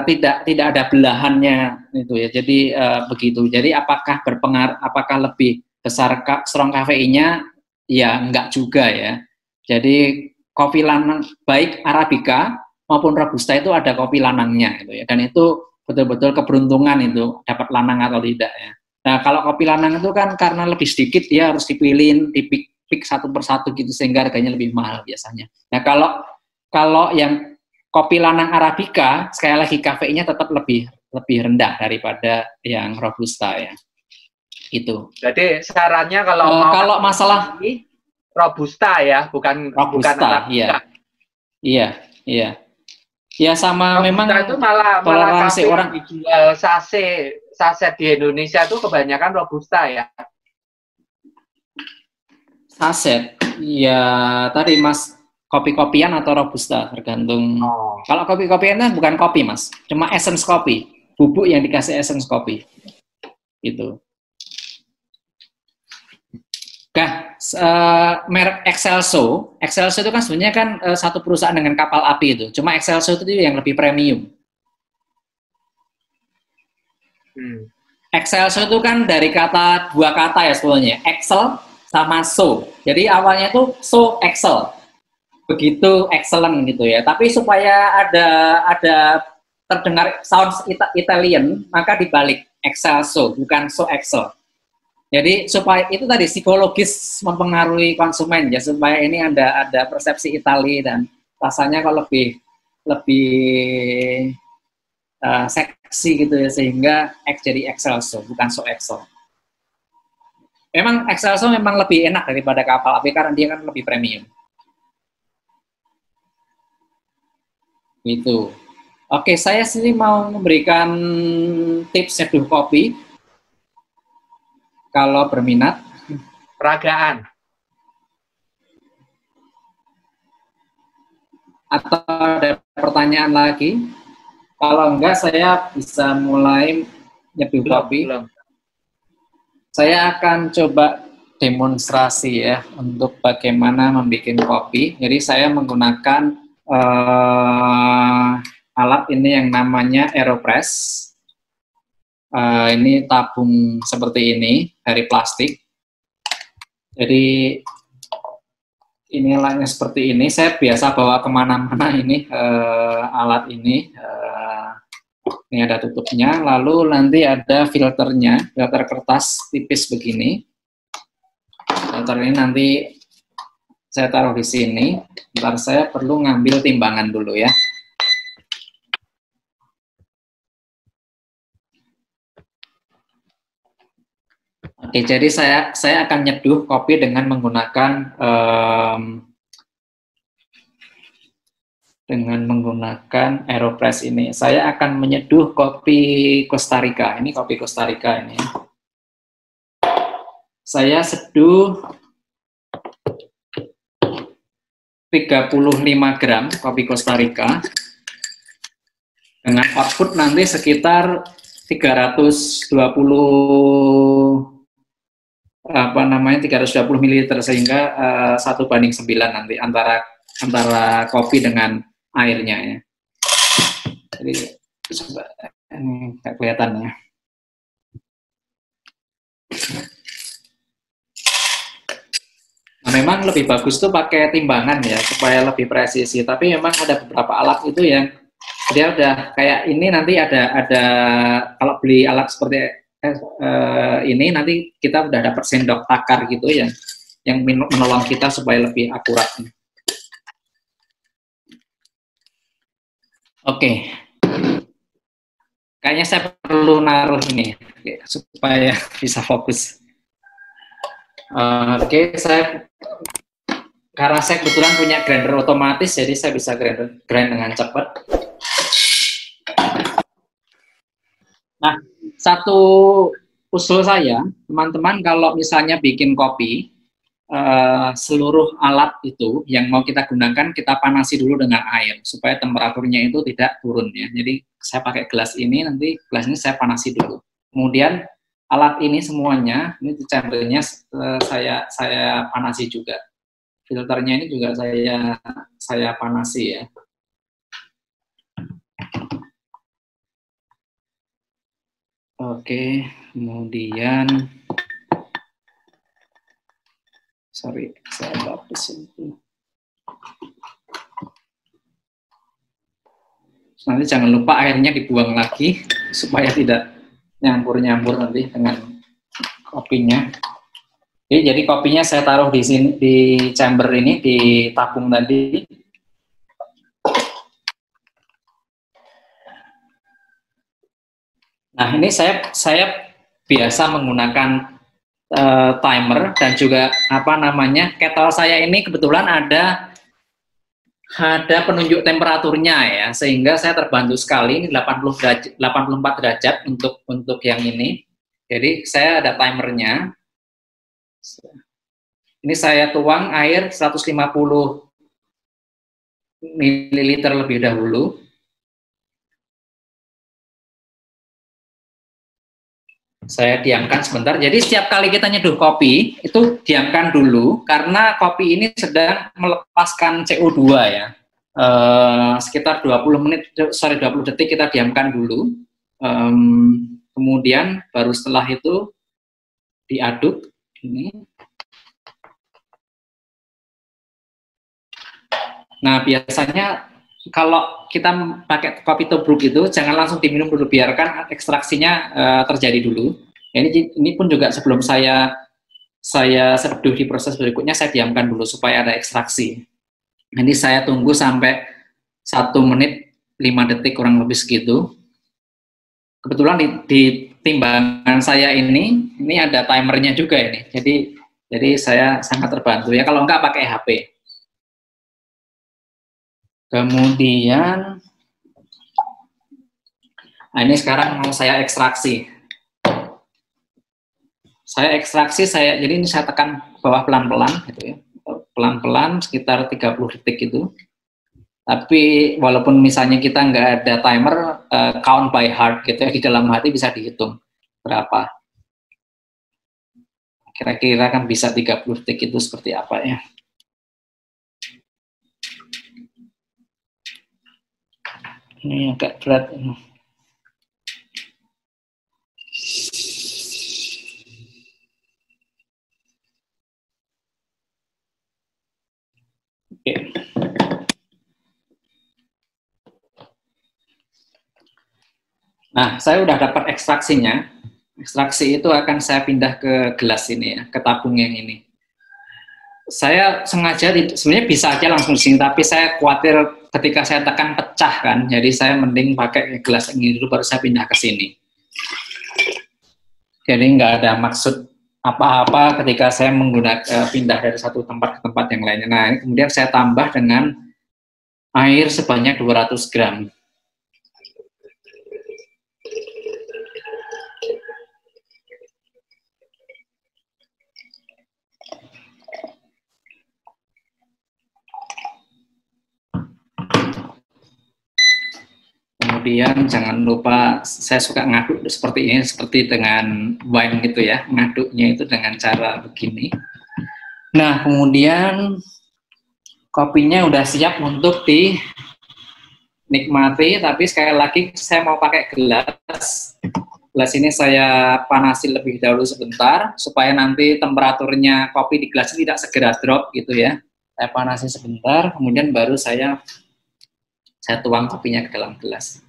tidak ada belahannya itu ya. Jadi begitu. Jadi apakah berpengaruh? Apakah lebih besar strong kafeinnya? Ya enggak juga ya. Jadi kopi lanang baik Arabica maupun Robusta itu ada kopi lanangnya gitu ya. Dan itu betul-betul keberuntungan itu dapat lanang atau tidak ya. Nah kalau kopi lanang itu kan karena lebih sedikit dia harus dipilihin, dipik satu persatu gitu sehingga harganya lebih mahal biasanya. Nah kalau yang kopi lanang Arabica sekali lagi kafeinnya tetap lebih rendah daripada yang Robusta ya. Itu. Jadi sarannya kalau masalah Robusta ya, bukan Arabica. Iya. Ya sama Robusta memang itu malah kafe orang dijual saset di Indonesia itu kebanyakan Robusta ya. Saset. Ya tadi Mas, kopi-kopian atau Robusta tergantung. Kalau kopi-kopian itu bukan kopi Mas, cuma essence kopi, bubuk yang dikasih essence kopi. Itu. Merek Excelso itu kan sebenarnya kan satu perusahaan dengan kapal api itu. Cuma Excelso itu yang lebih premium. Excelso itu kan dari dua kata ya sebetulnya, Excel sama so. Jadi awalnya itu so Excel. Begitu excellent gitu ya. Tapi supaya ada terdengar sounds Italian, maka dibalik Excelso, bukan so Excel. Jadi supaya itu tadi psikologis mempengaruhi konsumen ya, supaya ini ada persepsi Itali dan rasanya kok lebih seksi gitu ya, sehingga jadi Excelso bukan so Excel. Memang Excelso memang lebih enak daripada kapal api karena dia kan lebih premium. Gitu. Oke, saya sendiri mau memberikan tips seduh kopi. Kalau berminat, peragaan. Atau ada pertanyaan lagi? Kalau enggak, saya bisa mulai nyeduh kopi. Saya akan coba demonstrasi ya untuk bagaimana membuat kopi. Jadi saya menggunakan alat ini yang namanya AeroPress. Ini tabung seperti ini dari plastik. Jadi ini alatnya seperti ini. Saya biasa bawa kemana-mana ini alat ini. Ini ada tutupnya. Lalu nanti ada filternya, filter kertas tipis begini. Filter ini nanti saya taruh di sini. Ntar saya perlu ngambil timbangan dulu ya. Oke, jadi saya akan nyeduh kopi dengan menggunakan AeroPress ini. Saya akan menyeduh kopi Costa Rica. Ini kopi Costa Rica ini. Saya seduh 35 gram kopi Costa Rica dengan output nanti sekitar 320 ml, sehingga 1:9 nanti antara kopi dengan airnya ya. Jadi coba ini nggak kelihatan ya. Nah, memang lebih bagus tuh pakai timbangan ya supaya lebih presisi. Tapi memang ada beberapa alat itu yang dia udah kayak ini, nanti ada kalau beli alat seperti ini nanti kita udah dapat sendok takar gitu ya, yang menolong kita supaya lebih akurat. Oke. Kayaknya saya perlu naruh ini supaya bisa fokus. Oke, karena saya kebetulan punya grinder otomatis, jadi saya bisa grind dengan cepat. Nah, satu usul saya, teman-teman, kalau misalnya bikin kopi, seluruh alat itu yang mau kita gunakan kita panasi dulu dengan air supaya temperaturnya itu tidak turun ya. Jadi saya pakai gelas ini, nanti gelas ini saya panasi dulu. Kemudian alat ini semuanya, ini chambernya saya panasi juga. Filternya ini juga saya panasi ya. Oke, kemudian sorry, saya hapus itu. Nanti jangan lupa airnya dibuang lagi supaya tidak nyampur-nyampur nanti dengan kopinya. Jadi kopinya saya taruh di sini, di chamber ini, di tabung tadi. Nah, ini saya biasa menggunakan timer dan juga kettle saya ini kebetulan ada penunjuk temperaturnya ya, sehingga saya terbantu sekali. Ini 84 derajat untuk yang ini. Jadi saya ada timernya. Ini saya tuang air 150 ml lebih dahulu. Saya diamkan sebentar. Jadi setiap kali kita nyeduh kopi, itu diamkan dulu, karena kopi ini sedang melepaskan CO2 ya. Sekitar 20 detik kita diamkan dulu. Kemudian baru setelah itu diaduk. Ini. Nah, biasanya kalau kita pakai kopi tubruk itu jangan langsung diminum dulu, biarkan ekstraksinya terjadi dulu. Ini pun juga sebelum saya seduh di proses berikutnya, saya diamkan dulu supaya ada ekstraksi. Nanti saya tunggu sampai 1 menit 5 detik kurang lebih segitu. Kebetulan di timbangan saya ini ada timernya juga ini. Jadi saya sangat terbantu ya, kalau enggak pakai HP. Kemudian, nah ini sekarang mau saya ekstraksi. Jadi ini saya tekan bawah pelan-pelan, gitu ya. Pelan-pelan sekitar 30 detik itu. Tapi walaupun misalnya kita nggak ada timer, count by heart gitu ya, di dalam hati bisa dihitung berapa. Kira-kira kan bisa 30 detik itu seperti apa ya? Ini agak berat. Oke. Nah, saya udah dapat ekstraksinya. Ekstraksi itu akan saya pindah ke gelas ini ya, ke tabung yang ini. Saya sengaja, sebenarnya bisa aja langsung sini, tapi saya khawatir ketika saya tekan pecah kan, jadi saya mending pakai gelas ini dulu baru saya pindah ke sini. Jadi nggak ada maksud apa-apa ketika saya menggunakan pindah dari satu tempat ke tempat yang lainnya. Nah, kemudian saya tambah dengan air sebanyak 200 gram. Kemudian jangan lupa, saya suka ngaduk seperti ini, seperti dengan wine gitu ya, ngaduknya itu dengan cara begini. Nah, kemudian kopinya udah siap untuk dinikmati, tapi sekali lagi saya mau pakai gelas. Gelas ini saya panasi lebih dahulu sebentar, supaya nanti temperaturnya kopi di gelas tidak segera drop gitu ya. Saya panasi sebentar, kemudian baru saya tuang kopinya ke dalam gelas.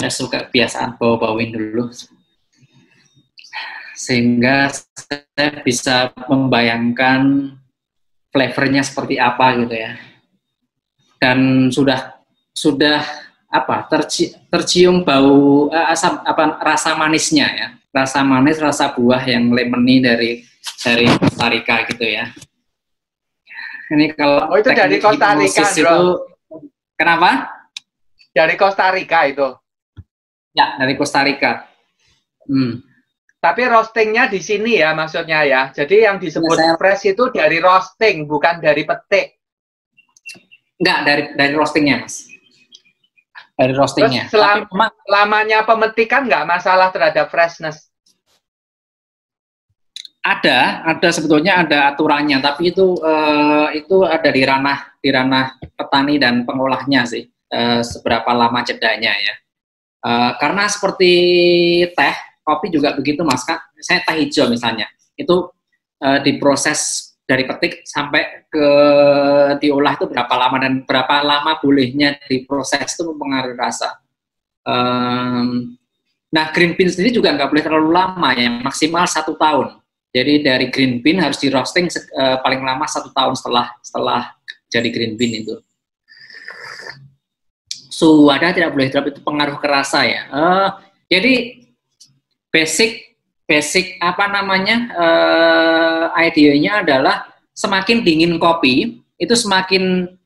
Saya suka kebiasaan bawa-bawain dulu, sehingga saya bisa membayangkan flavornya seperti apa gitu ya. Dan sudah apa tercium bau asam rasa manisnya ya, rasa manis, rasa buah yang lemony dari Costa Rica gitu ya. Ini kalau itu dari Costa Rica, itu, kenapa? Dari Costa Rica itu? Ya, dari Costa Rica. Tapi roastingnya di sini ya maksudnya ya. Jadi yang disebut fresh itu dari roasting, bukan dari petik. Enggak, dari roastingnya, Mas. Dari roastingnya. Terus lamanya pemetikan nggak masalah terhadap freshness? Ada sebetulnya ada aturannya, tapi itu ada di ranah petani dan pengolahnya sih. Seberapa lama jedanya ya, karena seperti teh, kopi juga begitu Mas. Saya teh hijau misalnya, itu diproses dari petik sampai ke diolah itu berapa lama, dan berapa lama bolehnya diproses itu mempengaruhi rasa. Nah, green bean sendiri juga nggak boleh terlalu lama ya, maksimal 1 tahun. Jadi dari green bean harus di roasting paling lama 1 tahun setelah jadi green bean itu. Suhu wadah tidak boleh drop, itu pengaruh ke rasa ya. Jadi basic apa namanya, idenya adalah semakin dingin kopi itu semakin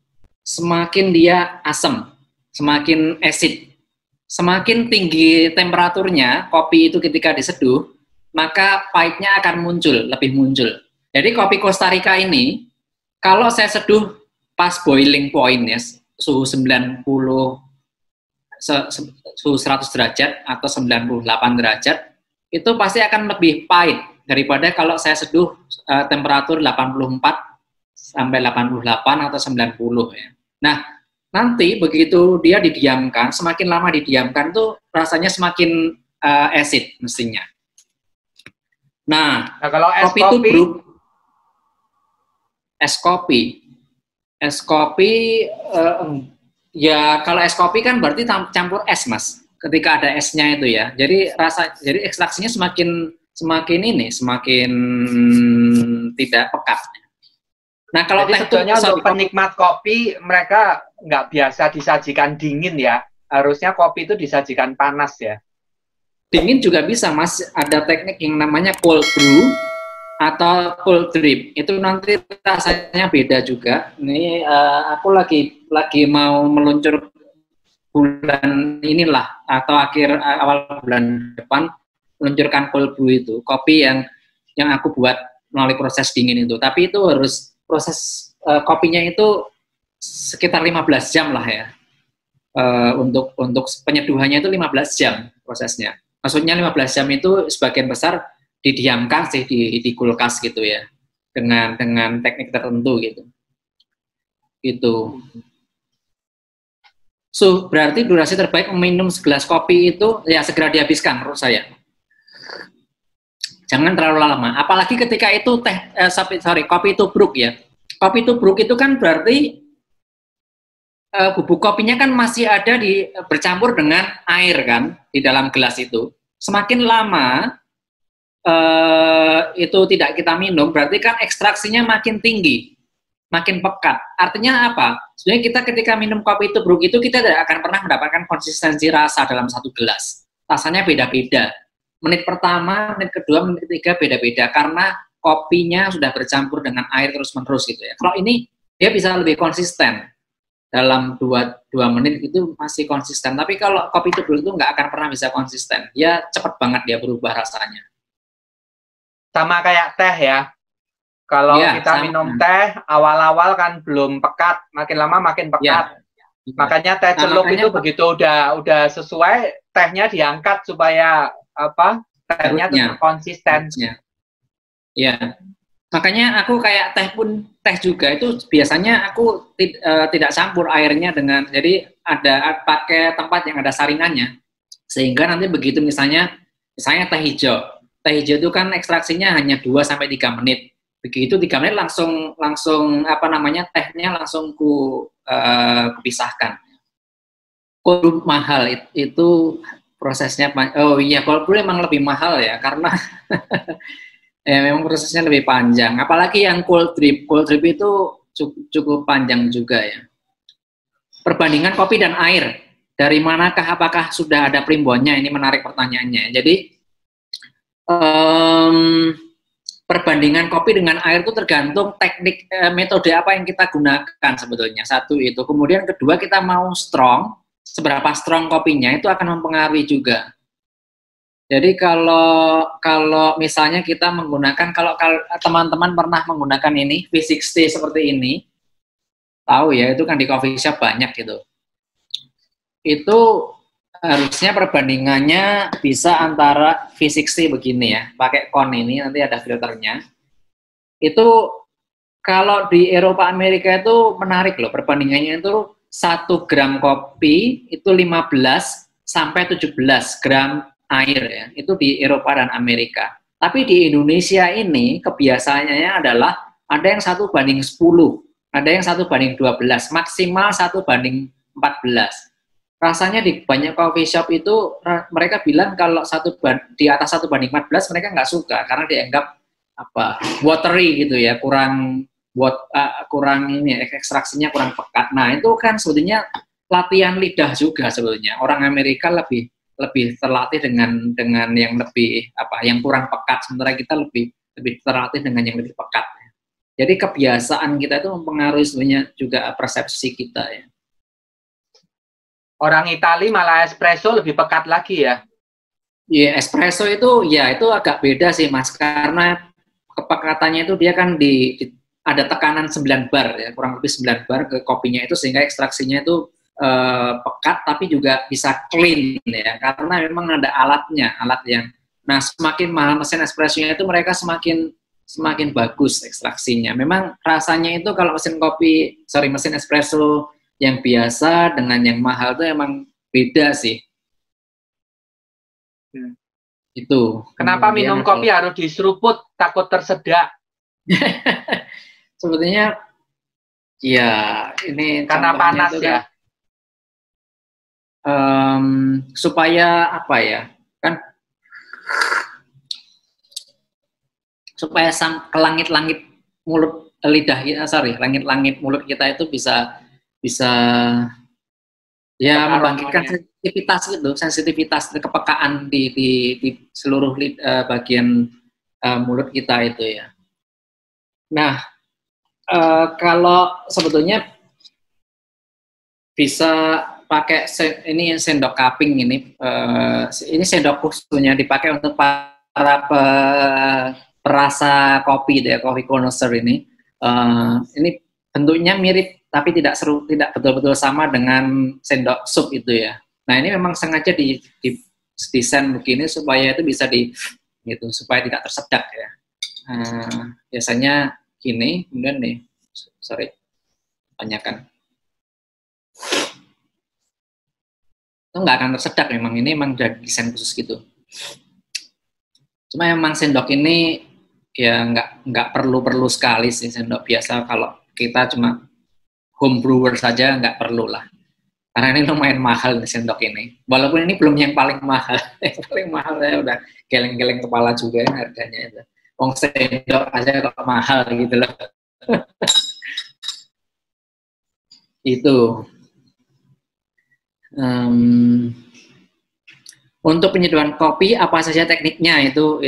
dia asam, semakin acid. Semakin tinggi temperaturnya kopi itu ketika diseduh, maka pahitnya akan lebih muncul. Jadi kopi Costa Rica ini kalau saya seduh pas boiling point ya, suhu 100 derajat atau 98 derajat, itu pasti akan lebih pahit daripada kalau saya seduh temperatur 84 sampai 88 atau 90 ya. Nah, nanti begitu dia didiamkan, semakin lama didiamkan tuh rasanya semakin acid mestinya. Nah kalau kopi itu es kopi ya, kalau es kopi kan berarti campur es Mas, ketika ada esnya itu ya. Jadi ekstraksinya semakin tidak pekat. Nah, kalau jadi sebetulnya untuk penikmat kopi, mereka nggak biasa disajikan dingin ya. Harusnya kopi itu disajikan panas ya. Dingin juga bisa Mas, ada teknik yang namanya cold brew atau cold drip. Itu nanti rasanya beda juga. Ini aku lagi mau meluncur bulan inilah, atau awal bulan depan, meluncurkan cold brew itu, kopi yang aku buat melalui proses dingin itu. Tapi itu harus proses kopinya itu sekitar 15 jam lah ya. Untuk penyeduhannya itu 15 jam prosesnya. Maksudnya 15 jam itu sebagian besar didiamkan sih di kulkas gitu ya, dengan teknik tertentu gitu. Gitu. So, berarti durasi terbaik meminum segelas kopi itu ya segera dihabiskan menurut saya. Jangan terlalu lama. Apalagi ketika itu kopi tubruk ya. Kopi tubruk itu kan berarti bubuk kopinya kan masih ada bercampur dengan air kan di dalam gelas itu. Semakin lama itu tidak kita minum, berarti kan ekstraksinya makin tinggi, makin pekat. Artinya apa? Sebenarnya kita ketika minum kopi tubruk itu kita tidak akan pernah mendapatkan konsistensi rasa dalam satu gelas. Rasanya beda-beda. Menit pertama, menit kedua, menit ketiga beda-beda karena kopinya sudah bercampur dengan air terus-menerus gitu ya. Kalau ini dia bisa lebih konsisten. Dalam 2 menit itu masih konsisten. Tapi kalau kopi tubruk itu nggak akan pernah bisa konsisten. Ya cepat banget dia berubah rasanya. Sama kayak teh ya. Kalau ya, kita minum teh, awal-awal kan belum pekat, makin lama makin pekat. Ya. Makanya teh celup itu begitu udah sesuai, tehnya diangkat supaya tehnya tetap konsisten. Ya. Makanya aku kayak teh juga itu biasanya aku tidak campur airnya jadi ada pakai tempat yang ada saringannya, sehingga nanti begitu misalnya teh hijau itu kan ekstraksinya hanya 2-3 menit, begitu 3 menit langsung tehnya langsung kupisahkan. Cold mahal itu prosesnya, oh iya cold brew emang lebih mahal ya karena ya memang prosesnya lebih panjang, apalagi yang cold drip itu cukup panjang juga ya. Perbandingan kopi dan air, dari manakah, apakah sudah ada primbonnya? Ini menarik pertanyaannya. Jadi perbandingan kopi dengan air itu tergantung teknik metode apa yang kita gunakan sebetulnya. Satu itu, kemudian kedua kita mau strong, seberapa strong kopinya itu akan mempengaruhi juga. Jadi kalau misalnya kita menggunakan, kalau teman-teman pernah menggunakan ini V60 seperti ini, tahu ya, itu kan di coffee shop banyak gitu. Itu harusnya perbandingannya bisa antara V60 begini ya, pakai kon ini, nanti ada filternya. Itu kalau di Eropa Amerika itu menarik loh, perbandingannya itu 1 gram kopi itu 15 sampai 17 gram air ya, itu di Eropa dan Amerika. Tapi di Indonesia ini kebiasaannya adalah ada yang 1 banding 10, ada yang 1 banding 12, maksimal 1 banding 14. Rasanya di banyak coffee shop itu mereka bilang kalau di atas 1 banding 14 mereka nggak suka karena dianggap watery gitu ya, kurang ini ekstraksinya kurang pekat. Nah itu kan sebetulnya latihan lidah juga sebetulnya. Orang Amerika lebih terlatih dengan yang lebih yang kurang pekat, sementara kita lebih terlatih dengan yang lebih pekat. Jadi kebiasaan kita itu mempengaruhi sebenarnya juga persepsi kita ya. Orang Itali malah espresso lebih pekat lagi ya. Iya, espresso itu ya itu agak beda sih Mas, karena kepekatannya itu dia kan ada tekanan 9 bar ya, kurang lebih 9 bar ke kopinya itu, sehingga ekstraksinya itu pekat tapi juga bisa clean ya, karena memang ada alat yang, nah semakin mahal mesin espressonya itu mereka semakin bagus ekstraksinya. Memang rasanya itu kalau mesin espresso yang biasa dengan yang mahal itu emang beda sih. Itu. Kenapa minum kopi harus diseruput, takut tersedak? Sebetulnya ya ini karena panas ya. Supaya supaya ke langit-langit mulut langit-langit mulut kita itu bisa ya membangkitkan sensitivitas kepekaan di seluruh bagian mulut kita itu ya. Nah kalau sebetulnya bisa pakai ini sendok cupping ini sendok khususnya dipakai untuk para perasa kopi ya, coffee connoisseur ini. Ini bentuknya mirip tapi tidak betul-betul sama dengan sendok sup itu ya. Nah ini memang sengaja desain begini supaya itu bisa gitu, supaya tidak tersedak ya. Biasanya gini, kemudian nih, sorry, tanyakan. Itu nggak akan tersedak, memang ini memang dari desain khusus gitu. Cuma memang sendok ini ya nggak perlu sekali sih, sendok biasa kalau kita cuma home brewer saja nggak perlu lah. Karena ini lumayan mahal nih sendok ini. Walaupun ini belum yang paling mahal. Yang paling mahal saya udah geleng-geleng kepala juga ya harganya itu. Wong sendok aja kok mahal gitu loh. Itu. Untuk penyeduhan kopi apa saja tekniknya itu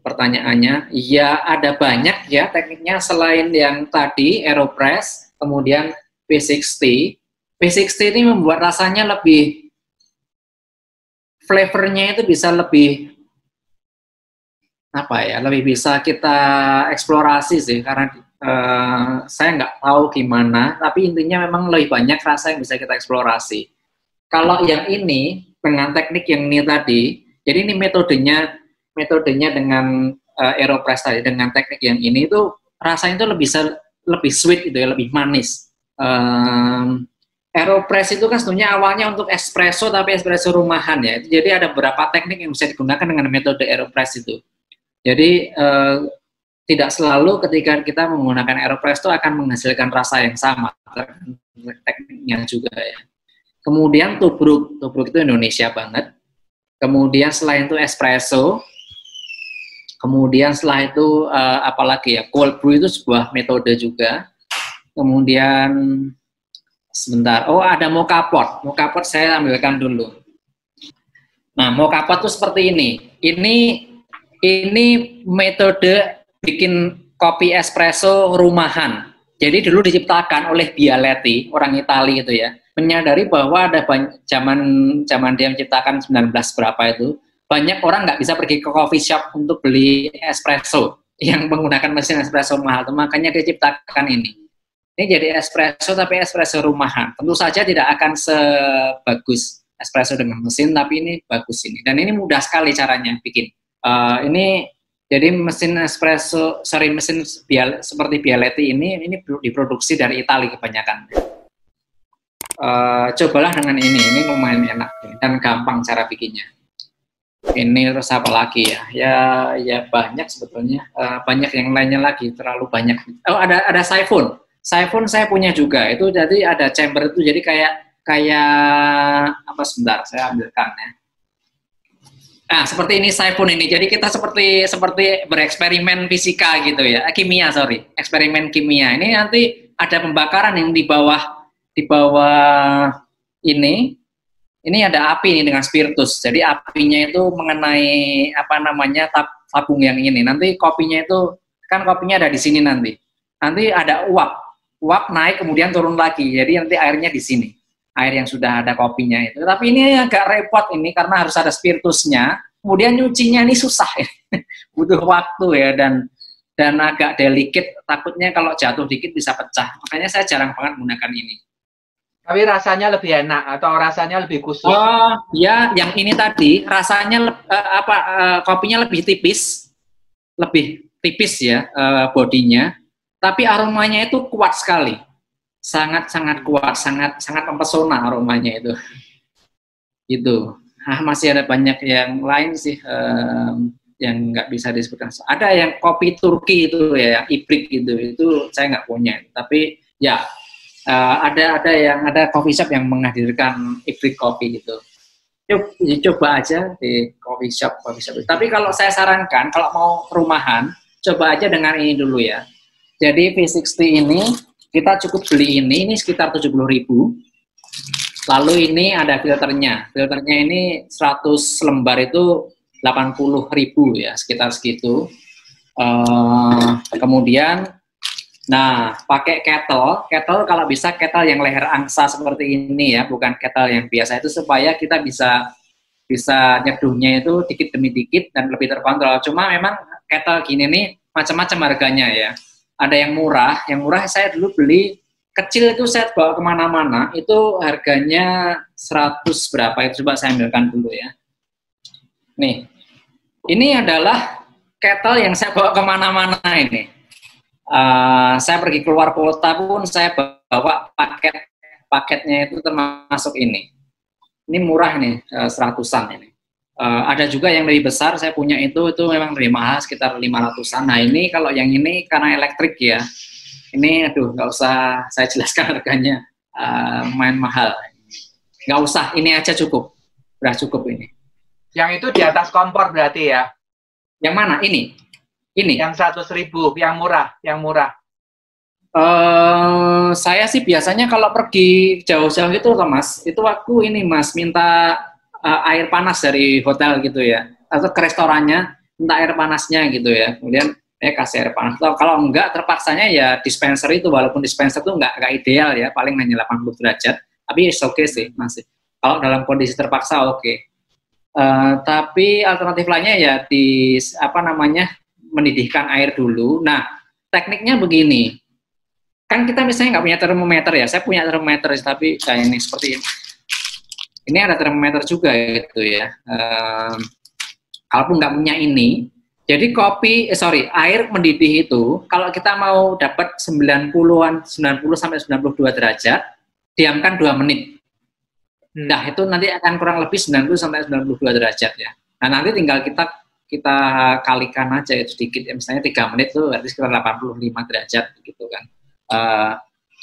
pertanyaannya. Ya ada banyak ya tekniknya selain yang tadi AeroPress, kemudian P60. P60 ini membuat rasanya lebih, flavornya itu bisa lebih apa ya, lebih bisa kita eksplorasi sih, karena saya nggak tahu gimana, tapi intinya memang lebih banyak rasa yang bisa kita eksplorasi. Kalau yang ini dengan teknik yang ini tadi, jadi ini metodenya dengan AeroPress tadi, dengan teknik yang ini itu rasanya itu lebih sweet gitu ya, lebih manis. AeroPress itu kan sebenarnya awalnya untuk espresso, tapi espresso rumahan ya. Jadi ada beberapa teknik yang bisa digunakan dengan metode AeroPress itu. Jadi tidak selalu ketika kita menggunakan AeroPress itu akan menghasilkan rasa yang sama, tekniknya juga ya. Kemudian tubruk itu Indonesia banget. Kemudian selain itu espresso. Kemudian setelah itu apalagi ya, cold brew itu sebuah metode juga. Kemudian sebentar, ada mocha pot. Mocha pot saya ambilkan dulu. Nah, mocha pot itu seperti ini. Ini metode bikin kopi espresso rumahan. Jadi dulu diciptakan oleh Bialetti, orang Italia itu ya. Menyadari bahwa ada zaman dia menciptakan 19 berapa itu, banyak orang nggak bisa pergi ke coffee shop untuk beli espresso yang menggunakan mesin espresso mahal. Makanya dia ciptakan ini. Ini jadi espresso tapi espresso rumahan. Tentu saja tidak akan sebagus espresso dengan mesin, tapi ini bagus ini. Dan ini mudah sekali caranya bikin. Ini jadi mesin espresso, mesin seperti Bialetti ini diproduksi dari Italia kebanyakan. Cobalah dengan ini lumayan enak dan gampang cara bikinnya. Ini terus apa lagi ya? Ya banyak sebetulnya. Banyak yang lainnya lagi, terlalu banyak. Ada siphon. Siphon saya punya juga, itu jadi ada chamber itu, jadi kayak apa, sebentar saya ambilkan ya. Nah, seperti ini siphon ini. Jadi kita seperti bereksperimen fisika gitu ya. Eksperimen kimia. Ini nanti ada pembakaran yang di bawah ini. Ini ada api ini dengan spiritus. Jadi apinya itu mengenai apa namanya tabung yang ini. Nanti kopinya itu kan kopinya ada di sini nanti. Nanti ada uap naik kemudian turun lagi, jadi nanti airnya di sini, air yang sudah ada kopinya itu. Tapi ini agak repot ini karena harus ada spiritusnya, kemudian nyucinya ini susah ya. Butuh waktu ya, dan agak delicate, takutnya kalau jatuh dikit bisa pecah, makanya saya jarang banget menggunakan ini. Tapi rasanya lebih enak atau rasanya lebih khusus? Ya, yang ini tadi rasanya kopinya lebih tipis ya, bodinya. Tapi aromanya itu kuat sekali, sangat kuat, sangat mempesona aromanya itu. Gitu. Masih ada banyak yang lain sih yang nggak bisa disebutkan. Ada yang kopi Turki itu ya, yang ibrik gitu, itu saya nggak punya. Tapi ya ada coffee shop yang menghadirkan ibrik kopi gitu. Coba aja di coffee shop. Tapi kalau saya sarankan kalau mau rumahan, coba aja dengan ini dulu ya. Jadi V60 ini kita cukup beli ini sekitar 70.000. Lalu ini ada filternya. Filternya ini 100 lembar itu 80.000 ya, sekitar segitu. Kemudian pakai kettle kalau bisa kettle yang leher angsa seperti ini ya, bukan kettle yang biasa itu, supaya kita bisa nyeduhnya itu dikit demi dikit dan lebih terkontrol. Cuma memang kettle gini nih macam-macam harganya ya. Ada yang murah saya dulu beli kecil itu, saya bawa kemana-mana itu harganya 100 berapa itu, coba saya ambilkan dulu ya. Nih, ini adalah kettle yang saya bawa kemana-mana ini. Saya pergi keluar kota pun saya bawa paketnya itu termasuk ini. Ini murah nih, 100-an ini. Ada juga yang lebih besar, saya punya itu memang lebih mahal, sekitar 500-an. Nah ini kalau yang ini karena elektrik ya, ini aduh nggak usah saya jelaskan harganya, main mahal. Nggak usah, ini aja cukup, udah cukup ini. Yang itu di atas kompor berarti ya? Yang mana? Ini? Yang 100.000, yang murah, Saya sih biasanya kalau pergi jauh-jauh itu Mas, itu aku ini Mas, minta air panas dari hotel gitu ya, atau ke restorannya, minta air panasnya gitu ya, kemudian kasih air panas. Atau kalau enggak, terpaksanya ya dispenser itu, walaupun dispenser itu enggak ideal ya, paling hanya 80 derajat, tapi it's okay sih masih. Kalau dalam kondisi terpaksa oke. Tapi alternatif lainnya ya mendidihkan air dulu. Nah, tekniknya begini. Kan kita misalnya nggak punya termometer ya. Saya punya termometer tapi kayak ini seperti ini. Ini ada termometer juga gitu ya. Kalaupun nggak punya ini, jadi air mendidih itu kalau kita mau dapat 90 sampai 92 derajat, diamkan 2 menit. Nah, itu nanti akan kurang lebih 90 sampai 92 derajat ya. Nah, nanti tinggal kita kalikan aja itu sedikit, ya, misalnya 3 menit itu berarti sekitar 85 derajat gitu kan.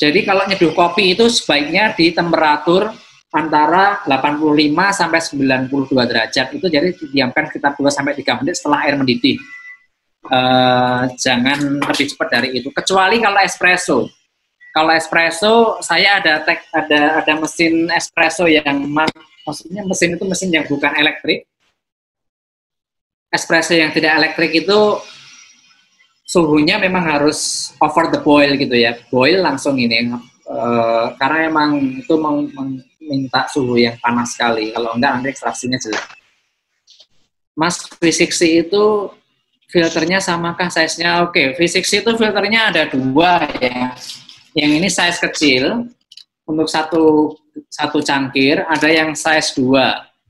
Jadi kalau nyeduh kopi itu sebaiknya di temperatur antara 85 sampai 92 derajat, itu jadi didiamkan sekitar 2 sampai 3 menit setelah air mendidih. Jangan lebih cepat dari itu, kecuali kalau espresso. Kalau espresso, saya ada mesin espresso yang maksudnya mesin itu mesin yang bukan elektrik. Espresso yang tidak elektrik itu suhunya memang harus over the boil gitu ya, boil langsung ini, karena memang itu meminta suhu yang panas sekali. Kalau enggak nanti ekstraksinya jelek. Mas, V60 itu filternya samakah size-nya? Oke, V60 itu filternya ada 2 ya. Yang ini size kecil untuk satu cangkir, ada yang size 2.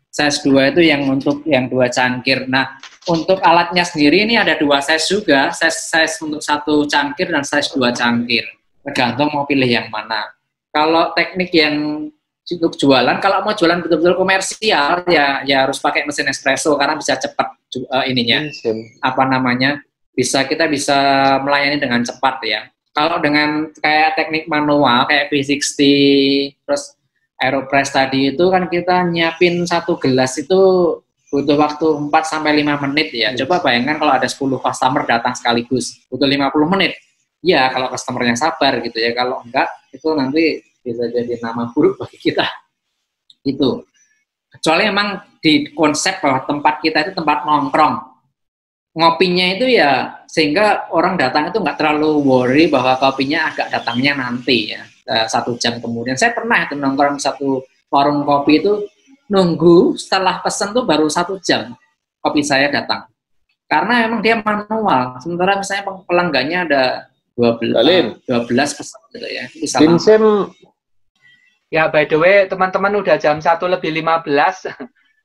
Size 2 itu yang untuk yang 2 cangkir. Nah, untuk alatnya sendiri ini ada 2 size juga, size untuk 1 cangkir dan size 2 cangkir. Tergantung mau pilih yang mana. Kalau teknik yang untuk jualan, kalau mau jualan betul-betul komersial ya harus pakai mesin espresso karena bisa cepat kita bisa melayani dengan cepat ya. Kalau dengan kayak teknik manual kayak V60 terus Aeropress tadi itu kan kita nyiapin 1 gelas itu butuh waktu 4-5 menit ya. Coba bayangkan kalau ada 10 customer datang sekaligus, butuh 50 menit. Ya, kalau customernya sabar gitu ya. Kalau enggak, itu nanti bisa jadi nama buruk bagi kita. Itu. Kecuali memang di konsep bahwa tempat kita itu tempat nongkrong. Ngopinya itu ya, sehingga orang datang itu nggak terlalu worry bahwa kopinya agak datangnya nanti ya. 1 jam kemudian. Saya pernah itu nongkrong satu warung kopi itu, nunggu setelah pesen tuh baru 1 jam kopi saya datang. Karena emang dia manual. Sementara misalnya pelanggannya ada 12 pesan gitu ya. Ya, by the way, teman-teman udah jam 1:15.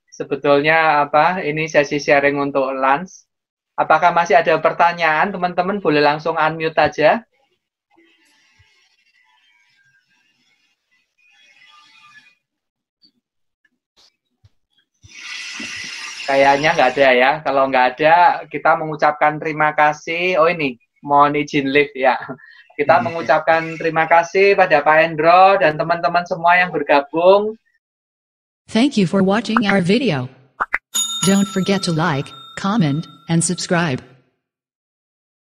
Sebetulnya ini sesi sharing untuk lunch. Apakah masih ada pertanyaan? Teman-teman boleh langsung unmute aja. Kayaknya nggak ada ya. Kalau nggak ada, kita mengucapkan terima kasih. Oh ini, mohon izin live ya. Kita mengucapkan terima kasih pada Pak Endro dan teman-teman semua yang bergabung. Thank you for watching our video. Don't forget to like, comment, and subscribe.